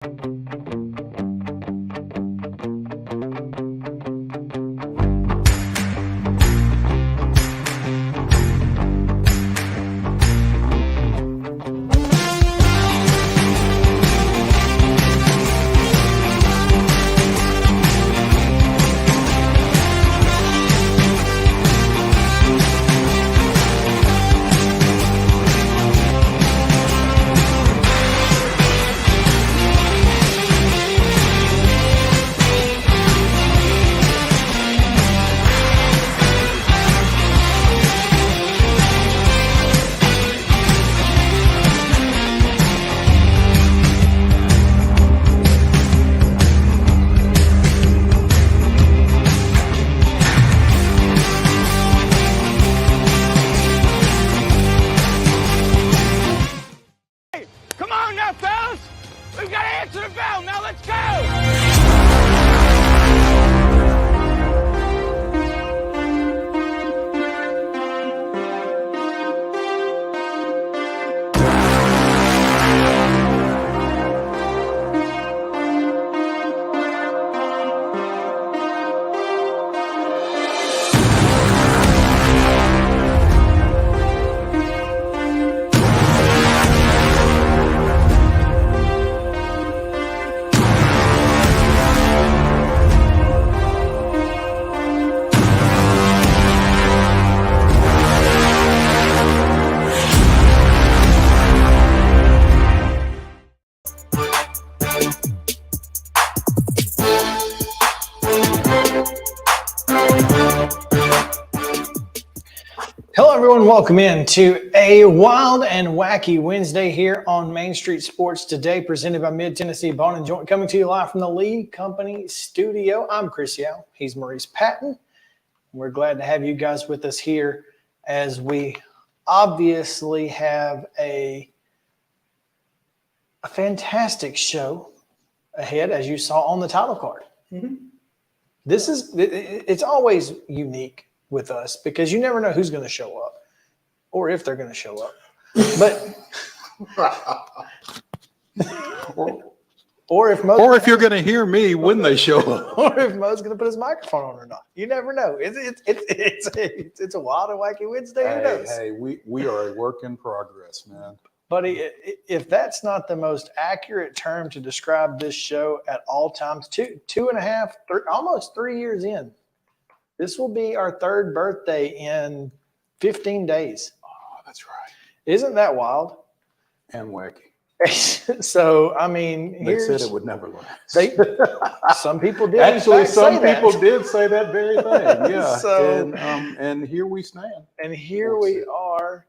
Come on now, fellas! We've got to answer the bell. Now let's go! Hello, everyone. Welcome in to a wild and wacky Wednesday here on Main Street Sports Today, presented by Mid-Tennessee Bone and Joint, coming to you live from the Lee Company studio. I'm Chris Yao. He's Maurice Patton. We're glad to have you guys with us here as we obviously have a fantastic show ahead, as you saw on the title card. It's always unique with us because you never know who's going to show up or if they're going to show up. But or if you're going to hear me when they show up, or if Mo's going to put his microphone on or not. You never know. It's a wild and wacky Wednesday. Who knows? Hey, we are a work in progress, man. Buddy, if that's not the most accurate term to describe this show at all times, two and a half, almost 3 years in. This will be our third birthday in 15 days. Oh, that's right. Isn't that wild? And wacky. So, I mean, they said it would never last. Some people did. Actually, some people did say that very thing. Yeah. So, and here we stand. And here we are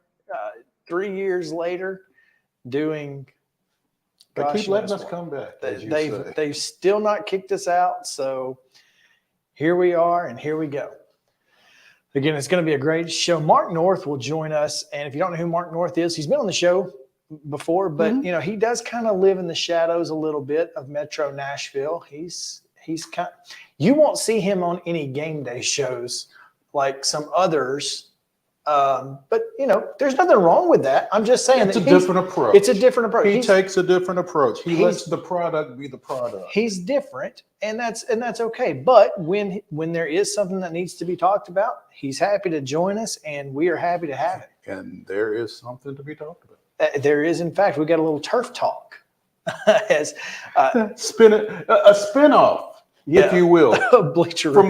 3 years later doing. They keep letting us come back. They've still not kicked us out. So, here we are, and here we go. Again, it's going to be a great show. Mark North will join us, and if you don't know who Mark North is, he's been on the show before, but you know, he does kind of live in the shadows a little bit of Metro Nashville. He's kind. You won't see him on any game day shows like some others. But you know, there's nothing wrong with that. I'm just saying it's a different approach. It's a different approach. He takes a different approach. He lets the product be the product. He's different, and that's okay. But when there is something that needs to be talked about, he's happy to join us, and we are happy to have it. And there is something to be talked about. There is, in fact, we got a little turf talk. As a spinoff. Yeah, if you will, from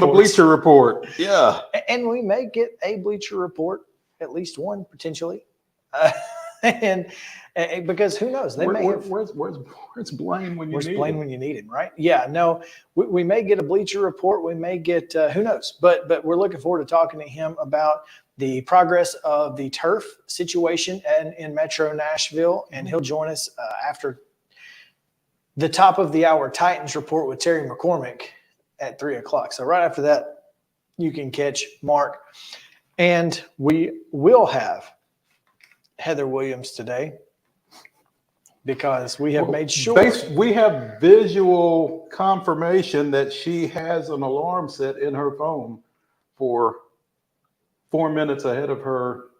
the Bleacher Report. Yeah, and we may get a Bleacher Report, at least one potentially, and because who knows? Where's Blaine when you need Blaine him? When you need him, right? Yeah, no, we may get a Bleacher Report. We may get who knows? But we're looking forward to talking to him about the progress of the turf situation in Metro Nashville, and he'll join us after the top of the hour Titans report with Terry McCormick at 3:00. So right after that, you can catch Mark. And we will have Heather Williams today because we have made sure. We have visual confirmation that she has an alarm set in her phone for 4 minutes ahead of her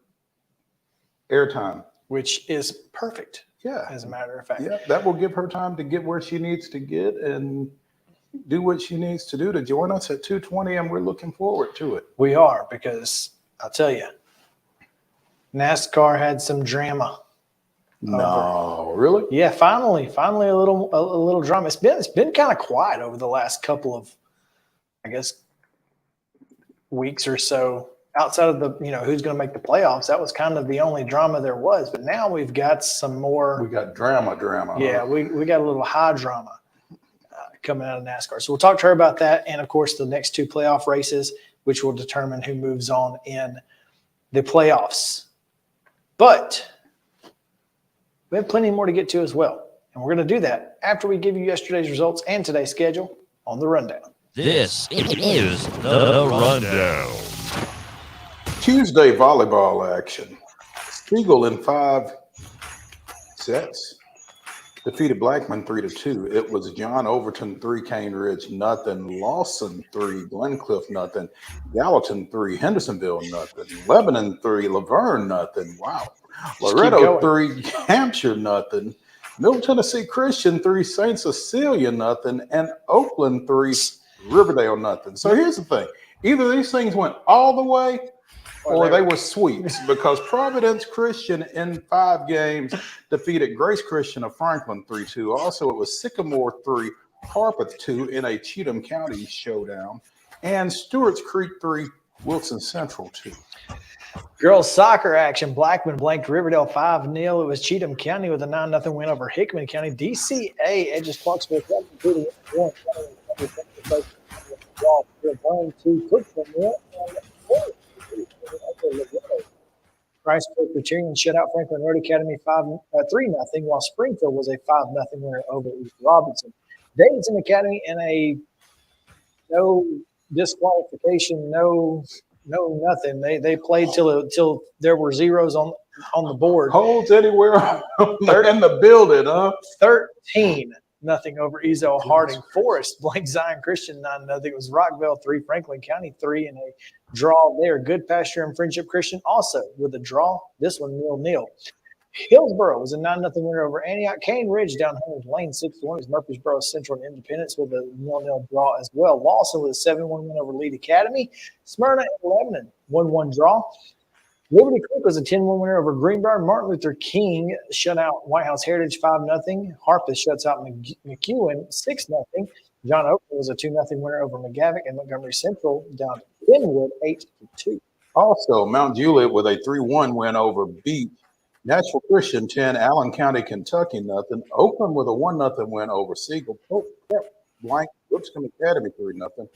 airtime. Which is perfect Yeah. as a matter of fact. Yeah, that will give her time to get where she needs to get and do what she needs to do to join us at 2:20, and we're looking forward to it. We are, because I'll tell you, NASCAR had some drama. No, really? Yeah, finally a little drama. It's been kind of quiet over the last couple of, I guess, weeks or so. Outside of the, who's going to make the playoffs, that was kind of the only drama there was. But now we've got some more. We got drama. Yeah, we got a little high drama coming out of NASCAR. So we'll talk to her about that, and of course the next two playoff races, which will determine who moves on in the playoffs. But we have plenty more to get to as well, and we're going to do that after we give you yesterday's results and today's schedule on the rundown. This is the rundown. Tuesday volleyball action. Spiegel in 5 sets defeated Blackman 3-2. It was John Overton 3, Cane Ridge nothing, Lawson 3, Glencliff nothing, Gallatin 3, Hendersonville nothing, Lebanon 3, Laverne nothing. Wow. Loretto 3, Hampshire nothing, Middle Tennessee Christian 3, St. Cecilia nothing, and Oakland 3, Riverdale nothing. So here's the thing. Either these things went all the way or they were sweeps, because Providence Christian in 5 games defeated Grace Christian of Franklin 3-2. Also, it was Sycamore 3, Harpeth 2 in a Cheatham County showdown, and Stewart's Creek 3, Wilson Central 2. Girls soccer action. Blackman blanked Riverdale 5-0. It was Cheatham County with a 9-0 win over Hickman County. DCA edges Clarksville 1-1. Christchurch Presbyterian shut out Franklin Road Academy 3-0, while Springfield was a 5-0 winner over East Robinson. Davidson Academy in a no disqualification, no nothing. They played till there were zeros on the board. Holds anywhere in the building, huh? 13-0 over Ezo Harding. Forest blanked Zion Christian 9-0. It was Rockville 3, Franklin County 3 in a draw there. Good Pasture and Friendship Christian also with a draw. This one 0-0. Hillsboro was a 9-0 winner over Antioch. Cane Ridge down Hunter's Lane 6-1 is Murfreesboro Central and Independence with a 0-0 draw as well. Lawson with a 7-1 win over Lead Academy. Smyrna and Lebanon 1-1 draw. Liberty Creek was a 10-1 winner over Greenbrier. Martin Luther King shut out White House Heritage 5-0. Harpeth shuts out McEwen 6-0. John Oakland was a 2-0 winner over McGavick, and Montgomery Central down to Kenwood 8-2. Also, Mount Juliet with a 3-1 win over Beach. Nashville Christian 10, Allen County, Kentucky nothing. Oakland with a 1-0 win over Siegel. Blank Lipscomb Academy 3-0.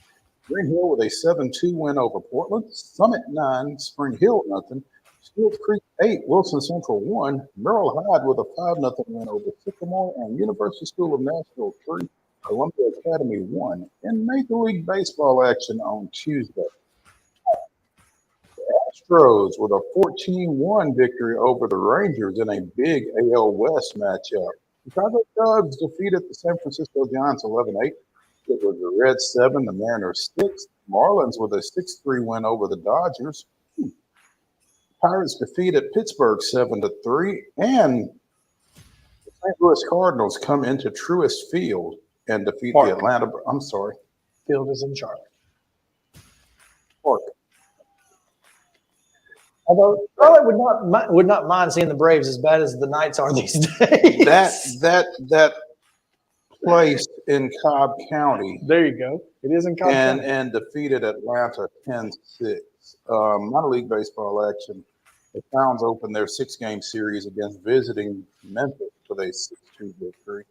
Green Hill with a 7-2 win over Portland. Summit 9, Spring Hill nothing. Stewart's Creek 8, Wilson Central 1. Merrill Hyde with a 5-0 win over Sycamore, and University School of Nashville 3, Columbia Academy 1. In Major League Baseball action on Tuesday, Astros with a 14-1 victory over the Rangers in a big AL West matchup. Chicago Cubs defeated the San Francisco Giants 11-8. It was the Reds 7, the Mariners 6. Marlins with a 6-3 win over the Dodgers. Pirates defeated Pittsburgh 7-3. And the St. Louis Cardinals come into Truist Field and defeat the Atlanta. I'm sorry. Field is in Charlotte. Park. Although Charlotte would not mind seeing the Braves as bad as the Knights are these days. That place in Cobb County. There you go. It is in Cobb County. And defeated Atlanta 10-6. Minor league baseball action. The Browns opened their 6-game series against visiting Memphis with a 6-2 victory,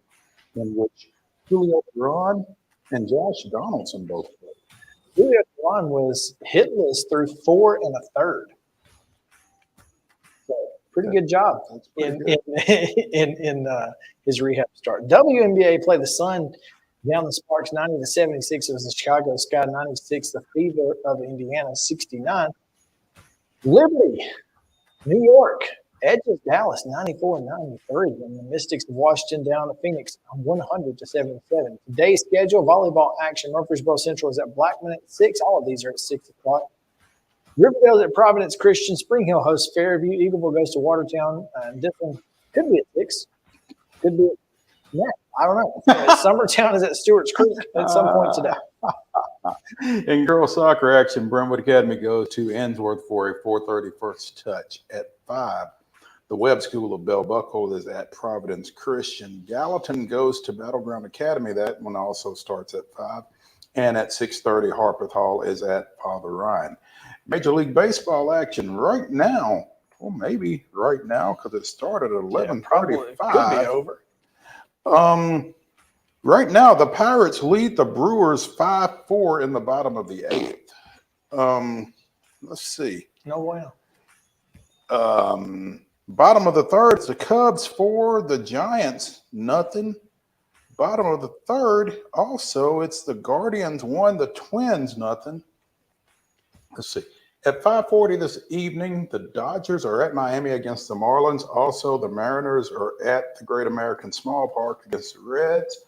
in which Julio Ron and Josh Donaldson both played. Julio Ron was hitless through 4 1/3. So pretty good job in his rehab start. WNBA played the Sun down the Sparks 90-76. It was the Chicago Sky 96, the Fever of Indiana 69. Liberty, New York edges Dallas 94-93, and the Mystics of Washington down to Phoenix 100-77. Today's schedule: volleyball action. Murfreesboro Central is at Blackman at 6. All of these are at 6 o'clock. Riverdale's at Providence Christian. Spring Hill hosts Fairview. Eagleville goes to Watertown. And this one could be at 6. Could be. Yeah, I don't know. Summertown is at Stewart's Creek at some point today. In girls soccer action, Brentwood Academy goes to Ainsworth for a 4:30 first touch. At 5, the Webb School of Bell Buckle is at Providence Christian. Gallatin goes to Battleground Academy. That one also starts at 5. And at 6:30, Harpeth Hall is at Father Ryan. Major League Baseball action right now. Well, maybe right now because it started at 11:35. Could be over. Right now, the Pirates lead the Brewers 5-4 in the bottom of the 8th. Let's see. No way. Bottom of the 3rd, it's the Cubs 4, the Giants nothing. Bottom of the 3rd, also, it's the Guardians 1, the Twins nothing. Let's see. At 5:40 this evening, the Dodgers are at Miami against the Marlins. Also, the Mariners are at the Great American Small Park against the Reds.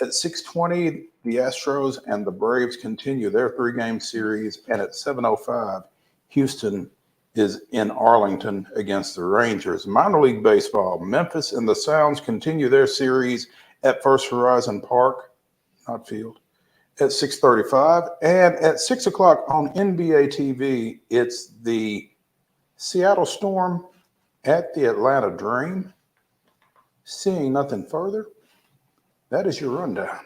At 6:20, the Astros and the Braves continue their 3-game series. And at 7:05, Houston is in Arlington against the Rangers. Minor League Baseball, Memphis and the Sounds continue their series at First Horizon Park, not field, at 6:35. And at 6 o'clock on NBA TV, it's the Seattle Storm at the Atlanta Dream. Seeing nothing further, that is your rundown.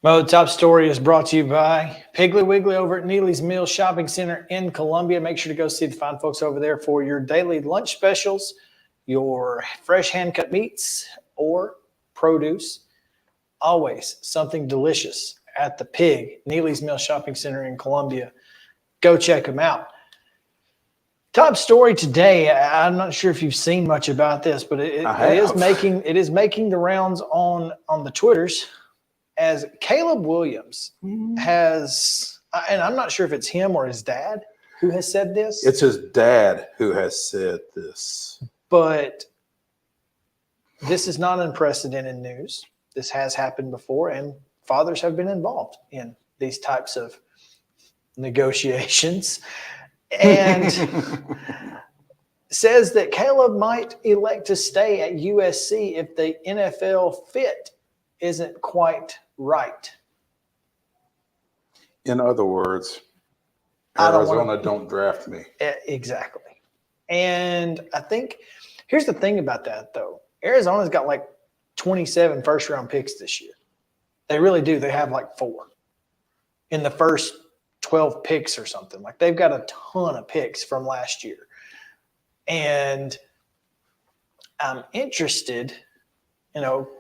Well, the top story is brought to you by Piggly Wiggly over at Neely's Mill Shopping Center in Columbia. Make sure to go see the fine folks over there for your daily lunch specials, your fresh hand-cut meats or produce. Always something delicious at the Pig, Neely's Mill Shopping Center in Columbia. Go check them out. Top story today. I'm not sure if you've seen much about this, but it is making the rounds on the Twitters. As Caleb Williams has, and I'm not sure if it's him or his dad who has said this. It's his dad who has said this. But this is not unprecedented news. This has happened before, and fathers have been involved in these types of negotiations. And says that Caleb might elect to stay at USC if the NFL fit isn't quite right. In other words, Arizona don't draft me. Exactly. And I think here's the thing about that, though. Arizona's got like 27 first-round picks this year. They really do. They have like 4 in the first 12 picks or something. Like they've got a ton of picks from last year. And I'm interested,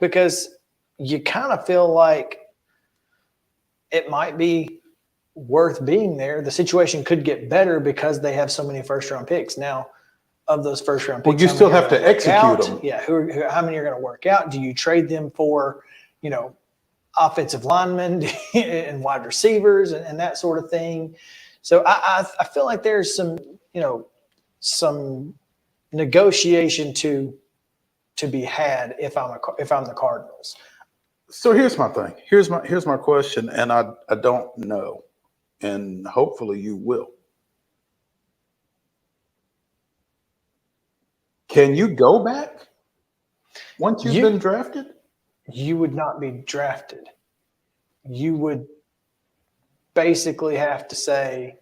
because you kind of feel like it might be worth being there. The situation could get better because they have so many first-round picks. Now, of those first-round picks, well, you still have to execute them. Yeah, how many are going to work out? Do you trade them for, offensive linemen and wide receivers and that sort of thing? So I feel like there's some negotiation to be had if I'm the Cardinals. So here's my thing. Here's my question, and I don't know, and hopefully you will. Can you go back once you've been drafted? You would not be drafted. You would basically have to say,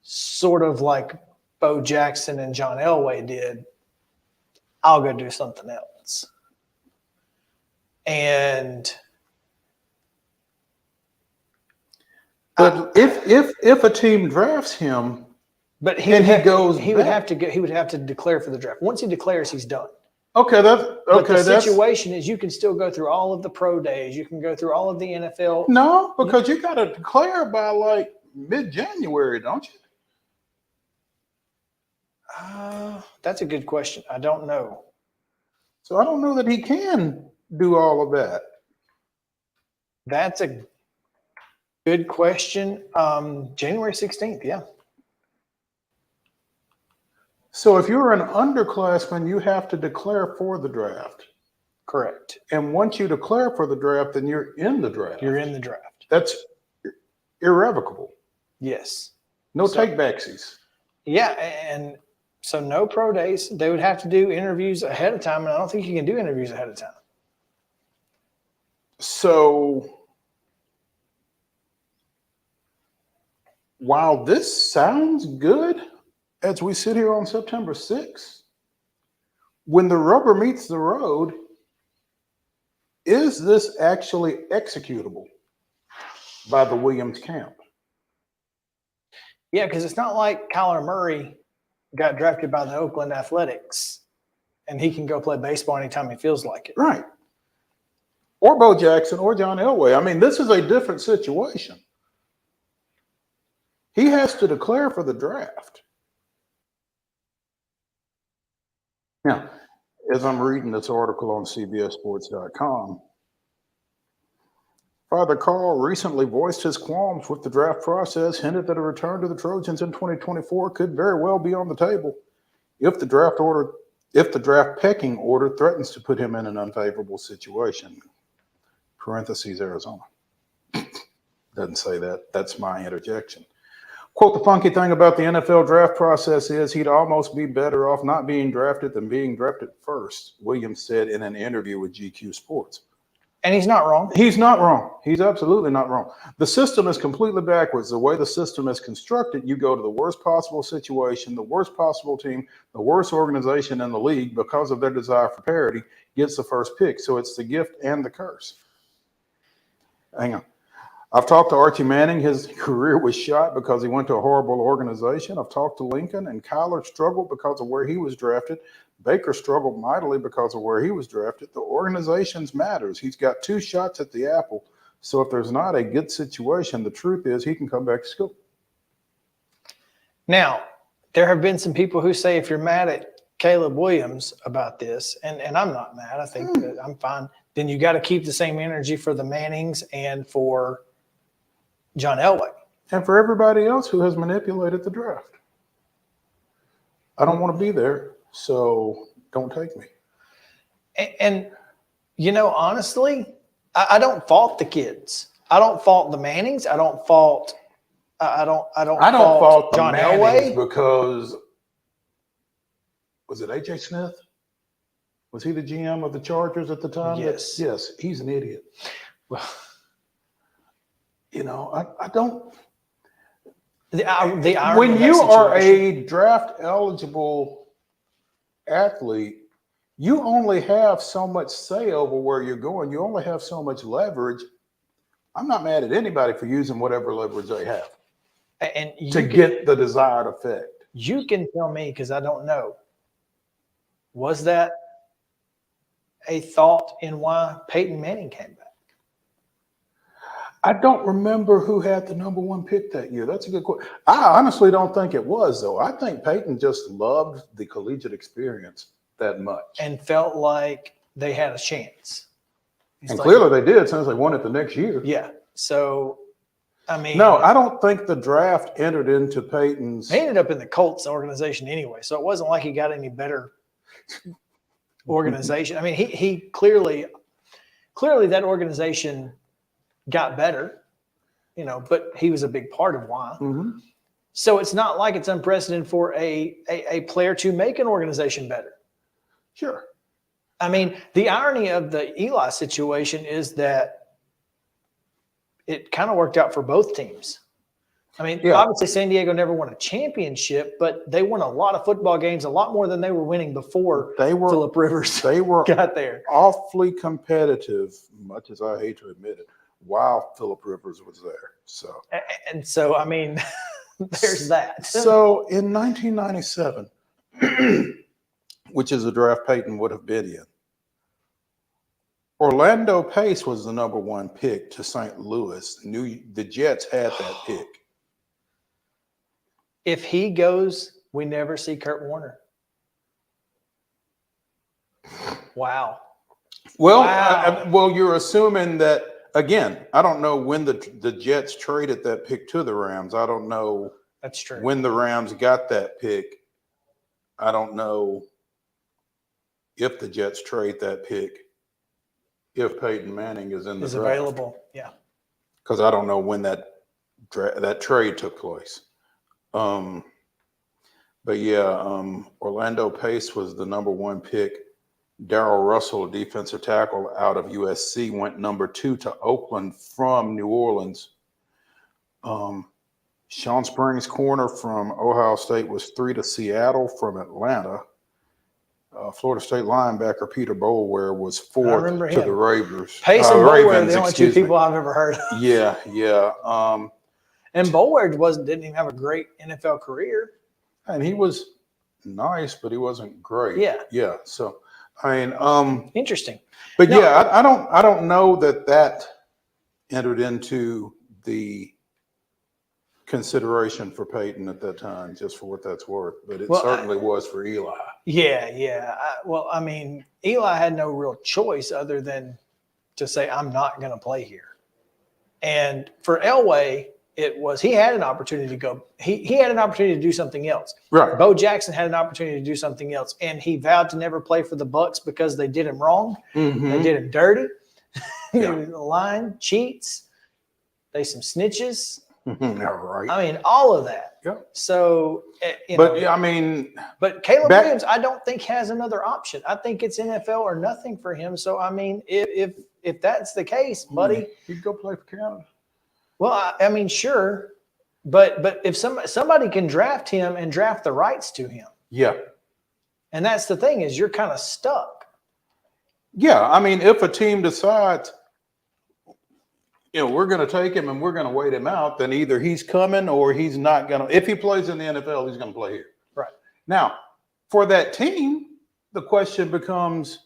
sort of like Bo Jackson and John Elway did, I'll go do something else. But if a team drafts him, but he would have to declare for the draft. Once he declares, he's done. Okay, The situation is you can still go through all of the pro days. You can go through all of the NFL. No, because you got to declare by like mid-January, don't you? That's a good question. I don't know. So I don't know that he can do all of that. That's a good question. January 16th, yeah. So if you're an underclassman, you have to declare for the draft. Correct. And once you declare for the draft, then you're in the draft. You're in the draft. That's irrevocable. Yes. No So- take backsies. Yeah, and so no pro days. They would have to do interviews ahead of time, and I don't think you can do interviews ahead of time. So while this sounds good as we sit here on September 6th, when the rubber meets the road, is this actually executable by the Williams camp? Yeah, because it's not like Kyler Murray got drafted by the Oakland Athletics and he can go play baseball anytime he feels like it. Right. Or Bo Jackson or John Elway. I mean, this is a different situation. He has to declare for the draft. Now, as I'm reading this article on CBSSports.com, Father Carl recently voiced his qualms with the draft process, hinted that a return to the Trojans in 2024 could very well be on the table if the draft pecking order threatens to put him in an unfavorable situation. Parentheses, Arizona. Doesn't say that. That's my interjection. Quote, the funky thing about the NFL draft process is he'd almost be better off not being drafted than being drafted first, Williams said in an interview with GQ Sports. And he's not wrong. He's not wrong. He's absolutely not wrong. The system is completely backwards. The way the system is constructed, you go to the worst possible situation, the worst possible team, the worst organization in the league because of their desire for parity gets the first pick. So it's the gift and the curse. Hang on. I've talked to Archie Manning. His career was shot because he went to a horrible organization. I've talked to Lincoln, and Kyler struggled because of where he was drafted. Baker struggled mightily because of where he was drafted. The organizations matters. He's got 2 shots at the apple. So if there's not a good situation, the truth is he can come back to school. Now, there have been some people who say if you're mad at Caleb Williams about this, and I'm not mad, I think that I'm fine, then you got to keep the same energy for the Mannings and for John Elway. And for everybody else who has manipulated the draft. I don't want to be there, so don't take me. And you know, honestly, I don't fault the kids. I don't fault the Mannings. I don't fault fault John Mannings Elway because was it AJ Smith? Was he the GM of the Chargers at the time? Yes. Yes, he's an idiot. Well, you know, I don't. The irony When of that you are situation. a draft eligible athlete, you only have so much say over where you're going. You only have so much leverage. I'm not mad at anybody for using whatever leverage they have and to get the desired effect. You can tell me because I don't know. Was that a thought in why Peyton Manning came back? I don't remember who had the number 1 pick that year. That's a good question. I honestly don't think it was, though. I think Peyton just loved the collegiate experience that much. And felt like they had a chance. He's And like, clearly they did since they won it the next year. Yeah. So, I mean. No, I don't think the draft entered into Peyton's. He ended up in the Colts organization anyway. So it wasn't like he got any better organization. I mean, he clearly that organization got better, you know, but he was a big part of why. Mm-hmm. So it's not like it's unprecedented for a player to make an organization better. Sure. I mean, the irony of the Eli situation is that it kind of worked out for both teams. I mean, obviously San Diego never won a championship, but they won a lot of football games, a lot more than they were winning before Phillip Rivers got there. Awfully competitive, much as I hate to admit it, while Phillip Rivers was there. So, and so, I mean, there's that. So in 1997, which is a draft Peyton would have been in, Orlando Pace was the number 1 pick to St. Louis. The Jets had that pick. If he goes, we never see Kurt Warner. Wow. Well, Wow. Well, you're assuming that, again, I don't know when the Jets traded that pick to the Rams. I don't know That's true. when the Rams got that pick. I don't know if the Jets trade that pick, if Peyton Manning is in the draft. Available. Yeah. Because I don't know when that trade took place. But yeah, Orlando Pace was the number 1 pick. Darrell Russell, a defensive tackle out of USC, went number 2 to Oakland from New Orleans. Sean Springs, corner from Ohio State, was 3 to Seattle from Atlanta. Florida State linebacker Peter Boulware was 4 to the Ravens. Pace and Boulware are the only 2 people I've ever heard of. Yeah. And Boulware didn't even have a great NFL career. And he was nice, but he wasn't great. Yeah. So, I mean, interesting. But no, yeah, I don't know that entered into the consideration for Peyton at that time, just for what that's worth. But it certainly was for Eli. Yeah. I mean, Eli had no real choice other than to say, I'm not going to play here. And for Elway, he had an opportunity to go. He had an opportunity to do something else. Right. Bo Jackson had an opportunity to do something else, and he vowed to never play for the Bucs because they did him wrong. Mm-hmm. They did him dirty. They lying, cheats. They some snitches. Right. I mean, all of that. Yep. So, but Caleb Williams, I don't think has another option. I think it's NFL or nothing for him. So, I mean, if that's the case, buddy, he'd go play for Canada. Well, I mean, sure, but if somebody can draft him and draft the rights to him, yeah, and that's the thing is you're kind of stuck. Yeah, I mean, if a team decides, we're going to take him and we're going to wait him out, then either he's coming or he's not going to. If he plays in the NFL, he's going to play here. Right. Now, for that team, the question becomes,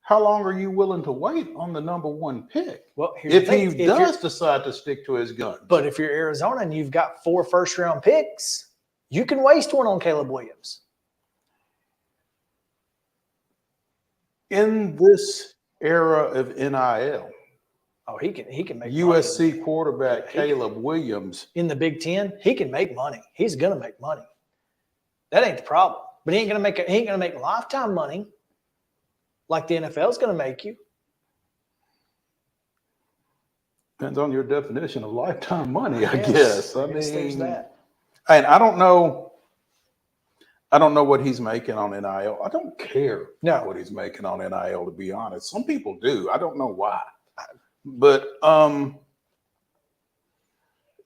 how long are you willing to wait on the number 1 pick? Well, if he does decide to stick to his guns. But if you're Arizona and you've got 4 first-round picks, you can waste one on Caleb Williams. In this era of NIL, he can make USC money. quarterback Caleb Williams in the Big Ten, he can make money. He's gonna make money. That ain't the problem. But he ain't gonna make lifetime money like the NFL is gonna make you. Depends on your definition of lifetime money, I guess. I mean, there's that. And I don't know what he's making on NIL. I don't care what he's making on NIL, to be honest. Some people do. I don't know why. But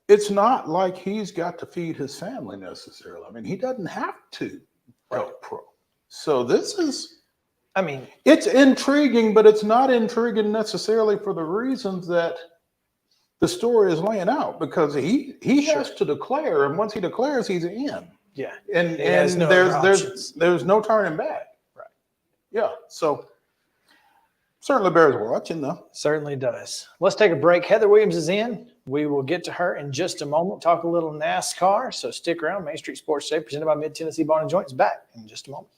it's not like he's got to feed his family necessarily. I mean, he doesn't have to go pro. So this is, it's intriguing, but it's not intriguing necessarily for the reasons that the story is laying out, because he has to declare, and once he declares, he's in. Yeah. And there's no turning back. Right. Yeah. So certainly bears watching, though. Certainly does. Let's take a break. Heather Williams is in. We will get to her in just a moment. Talk a little NASCAR. So stick around. Main Street Sports Today, presented by Mid-Tennessee Bar and Joint, is back in just a moment.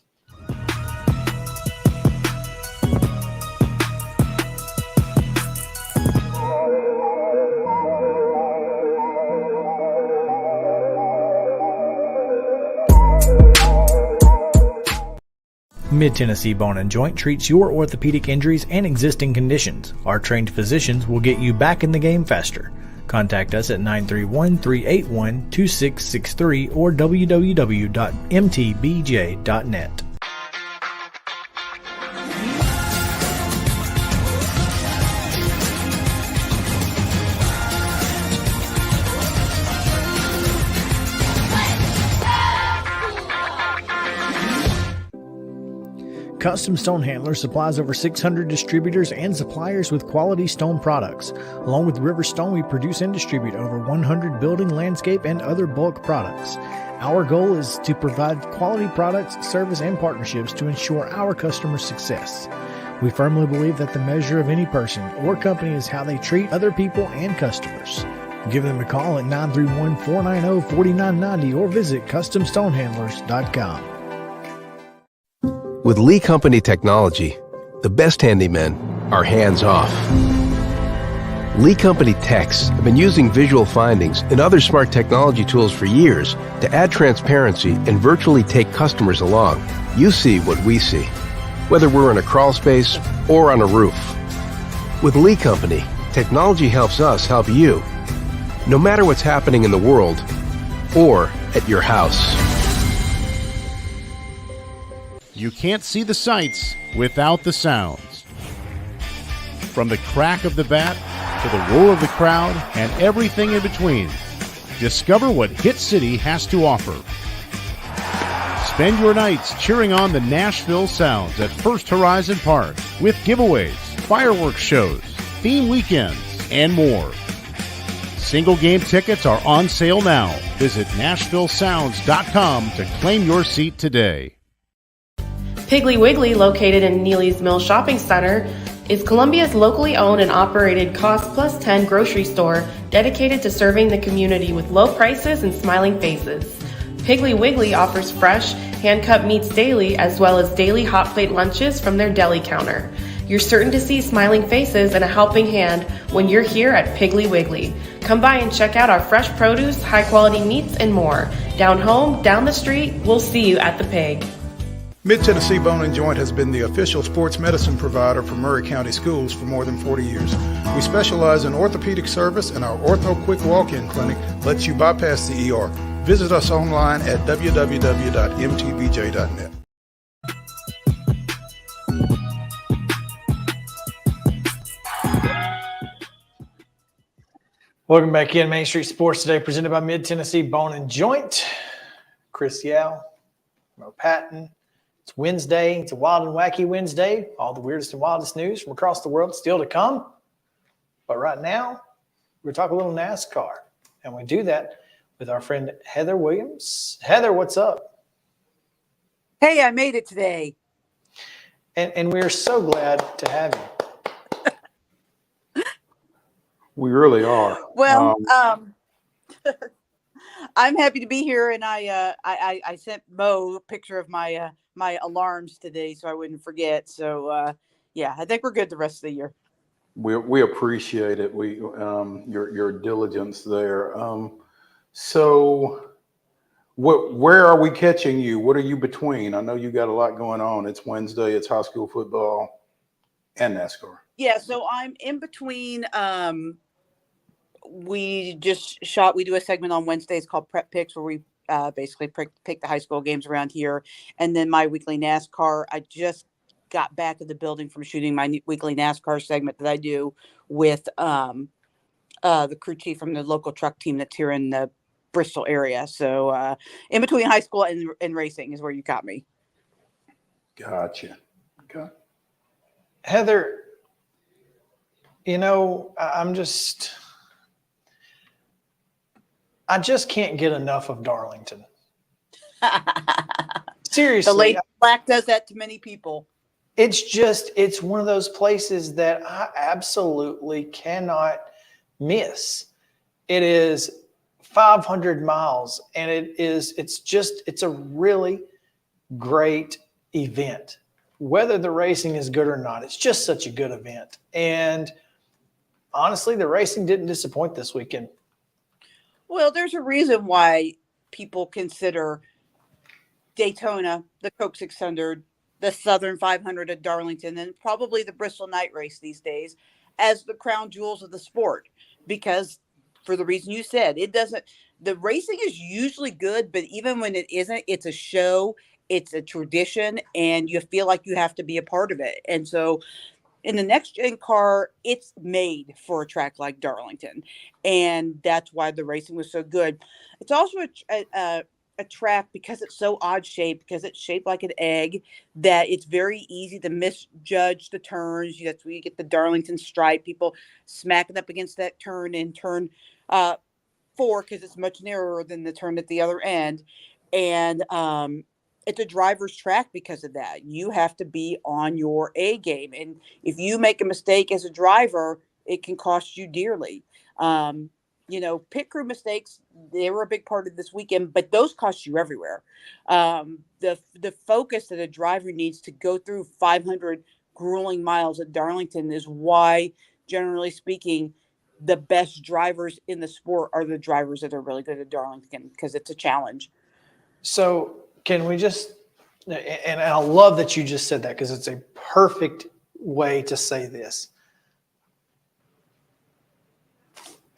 Mid-Tennessee Bone & Joint treats your orthopedic injuries and existing conditions. Our trained physicians will get you back in the game faster. Contact us at 931-381-2663 or www.mtbj.net. Custom Stone Handler supplies over 600 distributors and suppliers with quality stone products. Along with River Stone, we produce and distribute over 100 building, landscape, and other bulk products. Our goal is to provide quality products, service, and partnerships to ensure our customers' success. We firmly believe that the measure of any person or company is how they treat other people and customers. Give them a call at 931-490-4990 or visit CustomStonehandlers.com. With Lee Company technology, the best handymen are hands-off. Lee Company techs have been using visual findings and other smart technology tools for years to add transparency and virtually take customers along. You see what we see, whether we're in a crawl space or on a roof. With Lee Company, technology helps us help you. No matter what's happening in the world, or at your house. You can't see the sights without the sounds. From the crack of the bat to the roar of the crowd and everything in between, discover what Hit City has to offer. Spend your nights cheering on the Nashville Sounds at First Horizon Park with giveaways, fireworks shows, theme weekends, and more. Single game tickets are on sale now. Visit NashvilleSounds.com to claim your seat today. Piggly Wiggly, located in Neely's Mill Shopping Center, is Columbia's locally owned and operated cost plus 10 grocery store dedicated to serving the community with low prices and smiling faces. Piggly Wiggly offers fresh, hand-cut meats daily as well as daily hot plate lunches from their deli counter. You're certain to see smiling faces and a helping hand when you're here at Piggly Wiggly. Come by and check out our fresh produce, high-quality meats, and more. Down home, down the street, we'll see you at the Pig. Mid-Tennessee Bone and Joint has been the official sports medicine provider for Murray County Schools for more than 40 years. We specialize in orthopedic service, and our Ortho Quick Walk-In Clinic lets you bypass the ER. Visit us online at www.mtbj.net. Welcome back in Main Street Sports Today, presented by Mid-Tennessee Bone and Joint. Chris Yao, Mo Patton. It's Wednesday. It's a wild and wacky Wednesday. All the weirdest and wildest news from across the world still to come. But right now, we're talking a little NASCAR. And we do that with our friend Heather Williams. Heather, what's up? Hey, I made it today. And we're so glad to have you. We really are. Well, I'm happy to be here, and I sent Mo a picture of my my alarms today so I wouldn't forget. So yeah, I think we're good the rest of the year. We appreciate it. We your diligence there. So where are we catching you? What are you between? I know you got a lot going on. It's Wednesday. It's high school football and NASCAR. Yeah, so I'm in between. We just shot. We do a segment on Wednesdays called Prep Picks, where we basically pick the high school games around here, and then my weekly NASCAR. I just got back to the building from shooting my weekly NASCAR segment that I do with the crew chief from the local truck team that's here in the Bristol area. So in between high school and racing is where you got me. Gotcha. Okay. Heather, you know, I just can't get enough of Darlington. Seriously. The late black does that to many people. It's one of those places that I absolutely cannot miss. It is 500 miles, and it's a really great event. Whether the racing is good or not, it's just such a good event. And honestly, the racing didn't disappoint this weekend. Well, there's a reason why people consider Daytona, the Coke 600, the Southern 500 at Darlington, and probably the Bristol Night Race these days as the crown jewels of the sport. Because for the reason you said, the racing is usually good, but even when it isn't, it's a show, it's a tradition, and you feel like you have to be a part of it. And so in the next gen car, it's made for a track like Darlington. And that's why the racing was so good. It's also a track, because it's so odd shaped, because it's shaped like an egg, that it's very easy to misjudge the turns. That's where you get the Darlington stripe, people smacking up against that turn in turn 4, because it's much narrower than the turn at the other end. And it's a driver's track because of that. You have to be on your A game. And if you make a mistake as a driver, it can cost you dearly. Pit crew mistakes, they were a big part of this weekend, but those cost you everywhere. The focus that a driver needs to go through 500 grueling miles at Darlington is why, generally speaking, the best drivers in the sport are the drivers that are really good at Darlington, because it's a challenge. So can we just, and I love that you just said that, because it's a perfect way to say this.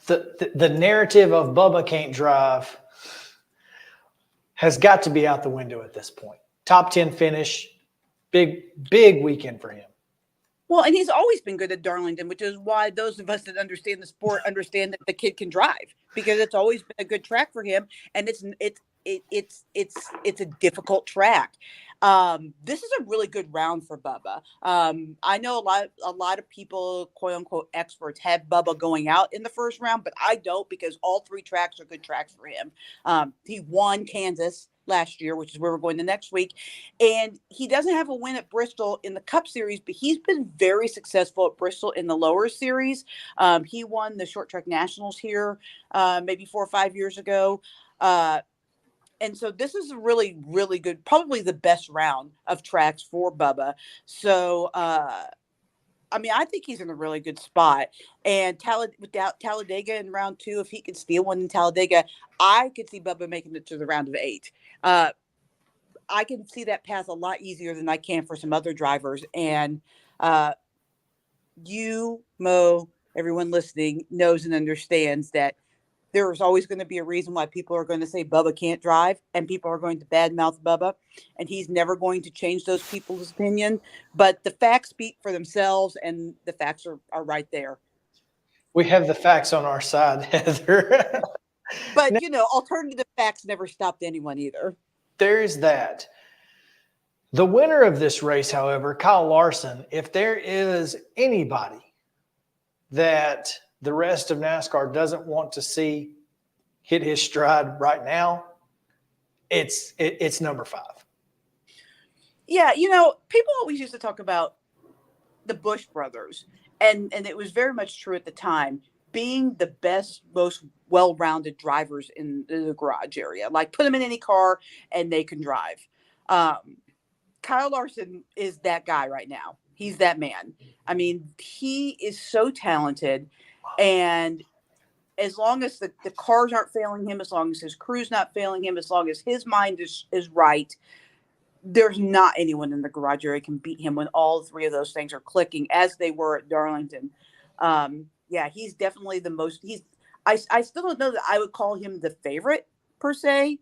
The narrative of Bubba can't drive has got to be out the window at this point. Top 10 finish, big weekend for him. Well, and he's always been good at Darlington, which is why those of us that understand the sport understand that the kid can drive, because it's always been a good track for him, and it's a difficult track. This is a really good round for Bubba. I know a lot of people, quote unquote experts, have Bubba going out in the first round, but I don't, because all three tracks are good tracks for him. He won Kansas last year, which is where we're going the next week. And he doesn't have a win at Bristol in the Cup Series, but he's been very successful at Bristol in the lower series. He won the Short Track Nationals here maybe 4 or 5 years ago. And so this is a really, really good, probably the best round of tracks for Bubba. So, I mean, I think he's in a really good spot. And without Talladega in round 2, if he could steal one in Talladega, I could see Bubba making it to the round of 8. I can see that path a lot easier than I can for some other drivers. And Mo, everyone listening knows and understands that there is always going to be a reason why people are going to say Bubba can't drive, and people are going to badmouth Bubba, and he's never going to change those people's opinion. But the facts speak for themselves, and the facts are right there. We have the facts on our side, Heather. But, alternative facts never stopped anyone either. There's that. The winner of this race, however, Kyle Larson, if there is anybody that the rest of NASCAR doesn't want to see hit his stride right now, it's number 5. Yeah, people always used to talk about the Busch brothers, and it was very much true at the time, being the best, most well-rounded drivers in the garage area. Like, put them in any car and they can drive. Kyle Larson is that guy right now. He's that man. I mean, he is so talented, and as long as the cars aren't failing him, as long as his crew's not failing him, as long as his mind is right, there's not anyone in the garage area can beat him when all 3 of those things are clicking, as they were at Darlington. Yeah, he's definitely the most. I still don't know that I would call him the favorite per se,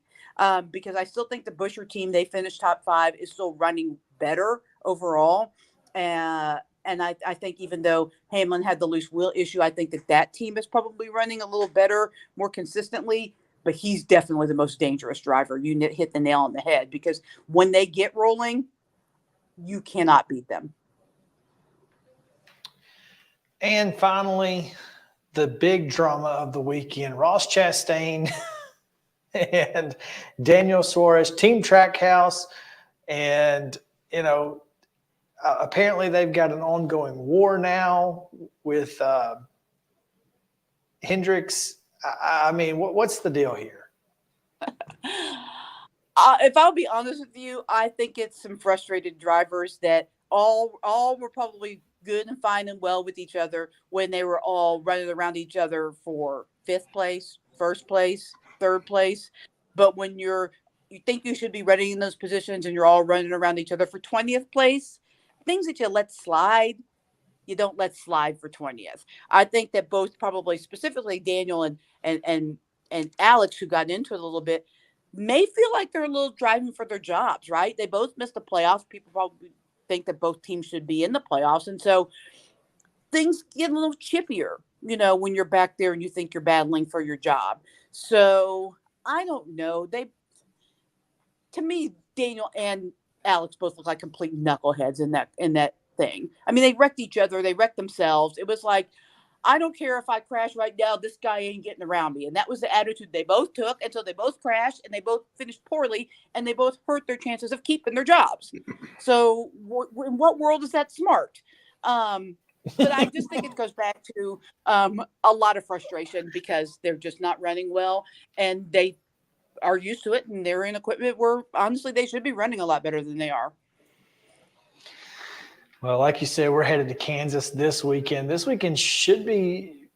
because I still think the Buescher team, they finished top 5, is still running better overall. And I think even though Hamlin had the loose wheel issue, I think that team is probably running a little better, more consistently. But he's definitely the most dangerous driver. You hit the nail on the head, because when they get rolling, you cannot beat them. And finally, the big drama of the weekend, Ross Chastain and Daniel Suarez, Team Trackhouse. And, apparently they've got an ongoing war now with Hendricks. I mean, what's the deal here? If I'll be honest with you, I think it's some frustrated drivers that all were probably good and fine and well with each other when they were all running around each other for 5th place, 1st place, 3rd place. But when you think you should be running in those positions and you're all running around each other for 20th place, things that you let slide, you don't let slide for 20th. I think that both, probably specifically Daniel and Alex, who got into it a little bit, may feel like they're a little driving for their jobs, right? They both missed the playoffs. People probably think that both teams should be in the playoffs. And so things get a little chippier, when you're back there and you think you're battling for your job. So I don't know. To me, Daniel and Alex both look like complete knuckleheads in that thing. I mean, they wrecked each other. They wrecked themselves. It was like, I don't care if I crash right now, this guy ain't getting around me. And that was the attitude they both took. And so they both crashed, and they both finished poorly, and they both hurt their chances of keeping their jobs. So in what world is that smart? But I just think it goes back to a lot of frustration, because they're just not running well, and they are used to it, and they're in equipment where honestly they should be running a lot better than they are. Well, like you said, we're headed to Kansas this weekend. This weekend should be,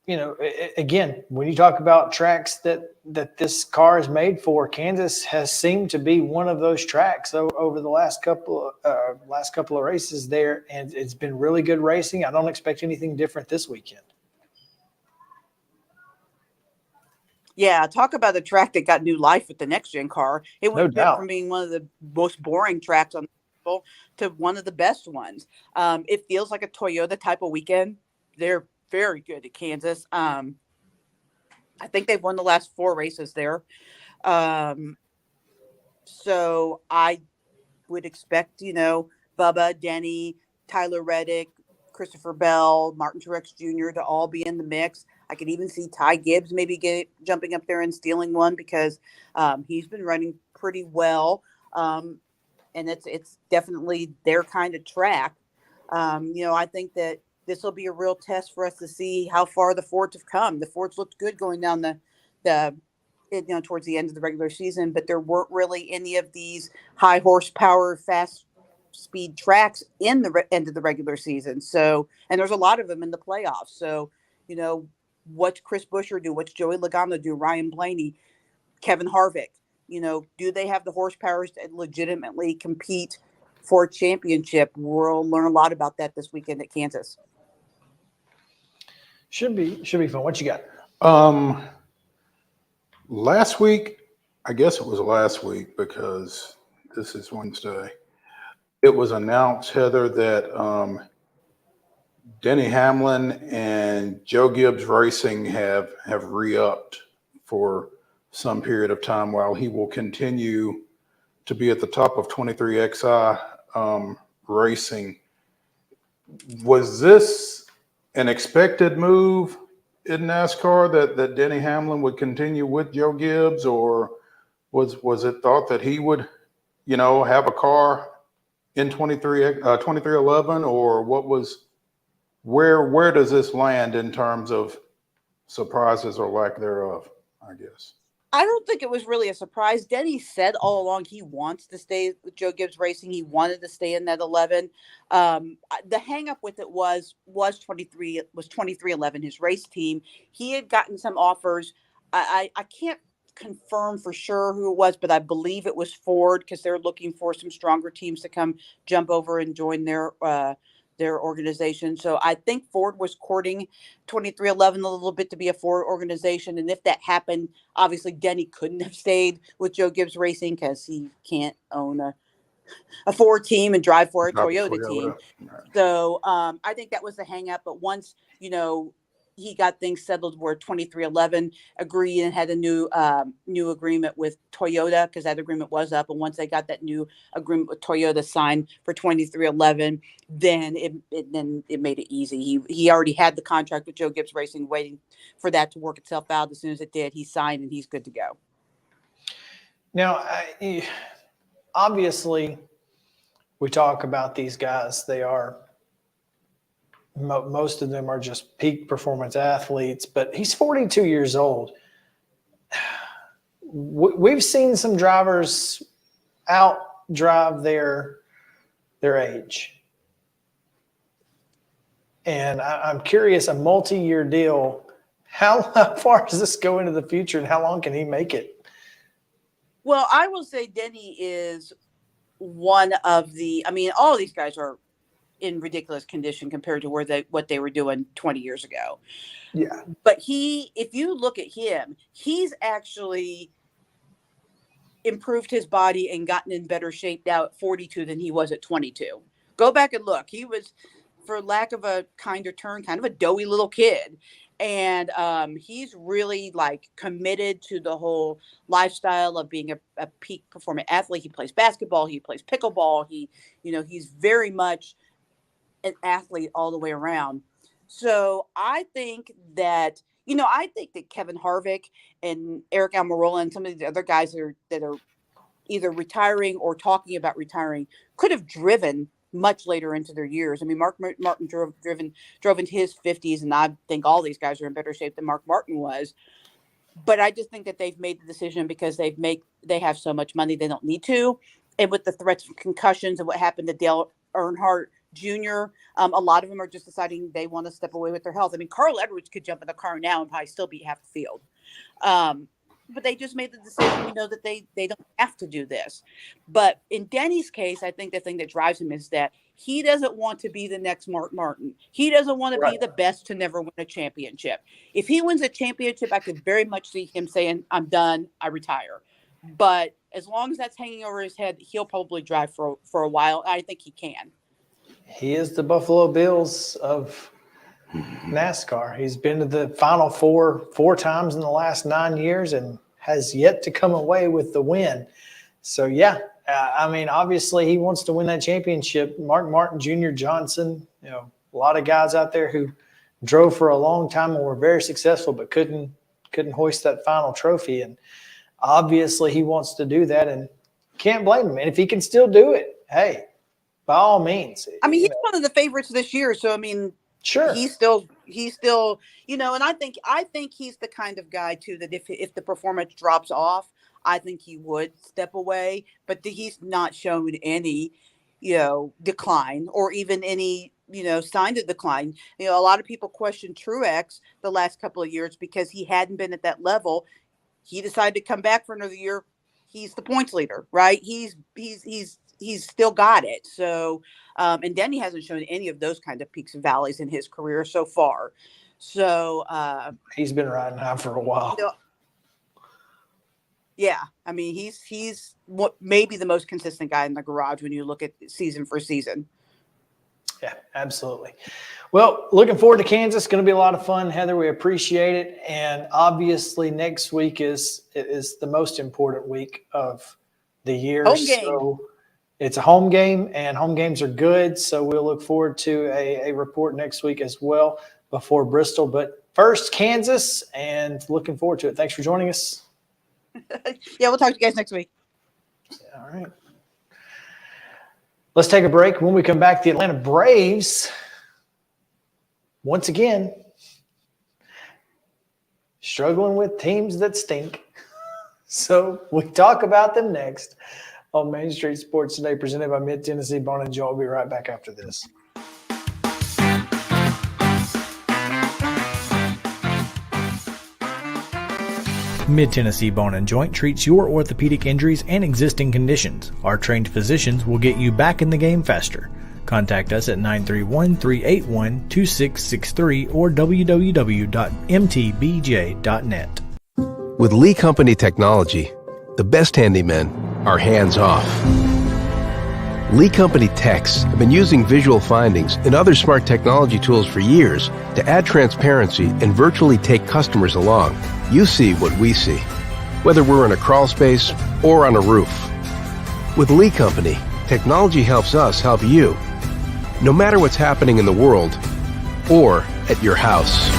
again, when you talk about tracks that this car is made for, Kansas has seemed to be one of those tracks over the last couple of races there, and it's been really good racing. I don't expect anything different this weekend. Yeah, talk about a track that got new life with the next gen car. It No went doubt. from being one of the most boring tracks on the field to one of the best ones. It feels like a Toyota type of weekend. They're very good at Kansas. I think they've won the last 4 races there. So I would expect, Bubba, Denny, Tyler Reddick, Christopher Bell, Martin Truex Jr. to all be in the mix. I could even see Ty Gibbs maybe jumping up there and stealing one because he's been running pretty well. And it's definitely their kind of track. I think that this will be a real test for us to see how far the Fords have come. The Fords looked good going down towards the end of the regular season, but there weren't really any of these high horsepower, fast speed tracks in the end of the regular season. So, and there's a lot of them in the playoffs. So, what's Chris Buescher do? What's Joey Logano do? Ryan Blaney, Kevin Harvick, do they have the horsepower to legitimately compete for a championship? We'll learn a lot about that this weekend at Kansas. Should be fun. What you got? Last week, I guess it was last week because this is Wednesday. It was announced, Heather, that Denny Hamlin and Joe Gibbs Racing have re-upped for some period of time while he will continue to be at the top of 23XI racing. Was this an expected move in NASCAR that Denny Hamlin would continue with Joe Gibbs, or was it thought that he would, have a car in 2311, or where does this land in terms of surprises or lack thereof, I guess? I don't think it was really a surprise. Denny said all along he wants to stay with Joe Gibbs Racing. He wanted to stay in that 11. The hang up with it was 2311, his race team. He had gotten some offers. I can't confirm for sure who it was, but I believe it was Ford because they're looking for some stronger teams to come jump over and join their organization. So I think Ford was courting 2311 a little bit to be a Ford organization. And if that happened, obviously Denny couldn't have stayed with Joe Gibbs Racing because he can't own a Ford team and drive for a Toyota team. So I think that was the hang up. But once, he got things settled where 2311 agreed and had a new agreement with Toyota because that agreement was up. And once they got that new agreement with Toyota signed for 2311, then it made it easy. He already had the contract with Joe Gibbs Racing waiting for that to work itself out. As soon as it did, he signed and he's good to go. Now, obviously, we talk about these guys. They are most of them are just peak performance athletes, but he's 42 years old. We've seen some drivers outdrive their age. And I'm curious, a multi-year deal, how far does this go into the future and how long can he make it? Well, I will say Denny is one of all of these guys are in ridiculous condition compared to what they were doing 20 years ago. Yeah. But if you look at him, he's actually improved his body and gotten in better shape now at 42 than he was at 22. Go back and look. He was, for lack of a kinder term, kind of a doughy little kid. And he's really committed to the whole lifestyle of being a peak performing athlete. He plays basketball. He plays pickleball. He's very much an athlete all the way around. So I think that Kevin Harvick and Eric Almirola and some of the other guys that are either retiring or talking about retiring could have driven much later into their years. I mean, Mark Martin drove into his 50s, and I think all these guys are in better shape than Mark Martin was. But I just think that they've made the decision because they have so much money they don't need to, and with the threats of concussions and what happened to Dale Earnhardt Jr., a lot of them are just deciding they want to step away with their health. I mean, Carl Edwards could jump in the car now and probably still beat half the field. But they just made the decision, that they don't have to do this. But in Denny's case, I think the thing that drives him is that He doesn't want to be the next Mark Martin. He doesn't want to be the best to never win a championship. If he wins a championship, I could very much see him saying, I'm done, I retire. But as long as that's hanging over his head, he'll probably drive for a while. I think he can. He is the Buffalo Bills of NASCAR. He's been to the Final four times in the last 9 years and has yet to come away with the win. So, yeah, I mean, obviously he wants to win that championship. Mark Martin, Junior Johnson, a lot of guys out there who drove for a long time and were very successful but couldn't hoist that final trophy. And obviously he wants to do that and can't blame him. And if he can still do it, hey, by all means. I mean, he's one of the favorites this year. So, I mean, sure. He's still, and I think he's the kind of guy too, that if the performance drops off, I think he would step away, but he's not shown any, decline or even any, sign of decline. A lot of people question Truex the last couple of years because he hadn't been at that level. He decided to come back for another year. He's the points leader, right? He's still got it. So, and Denny hasn't shown any of those kind of peaks and valleys in his career so far. So he's been riding high for a while. Yeah, I mean, he's maybe the most consistent guy in the garage when you look at season for season. Yeah, absolutely. Well, looking forward to Kansas. Going to be a lot of fun, Heather. We appreciate it. And obviously next week is the most important week of the year. Home game. So it's a home game, and home games are good. So we'll look forward to a report next week as well before Bristol. But first, Kansas, and looking forward to it. Thanks for joining us. Yeah, we'll talk to you guys next week. All right. Let's take a break. When we come back, the Atlanta Braves, once again, struggling with teams that stink. So we talk about them next on Main Street Sports Today, presented by Mid-Tennessee Bone and Joint. We'll be right back after this. Mid-Tennessee Bone and Joint treats your orthopedic injuries and existing conditions. Our trained physicians will get you back in the game faster. Contact us at 931-381-2663 or www.mtbj.net. With Lee Company technology, the best handymen are hands-off. Lee Company techs have been using visual findings and other smart technology tools for years to add transparency and virtually take customers along. You see what we see, whether we're in a crawl space or on a roof. With Lee Company, technology helps us help you, no matter what's happening in the world or at your house.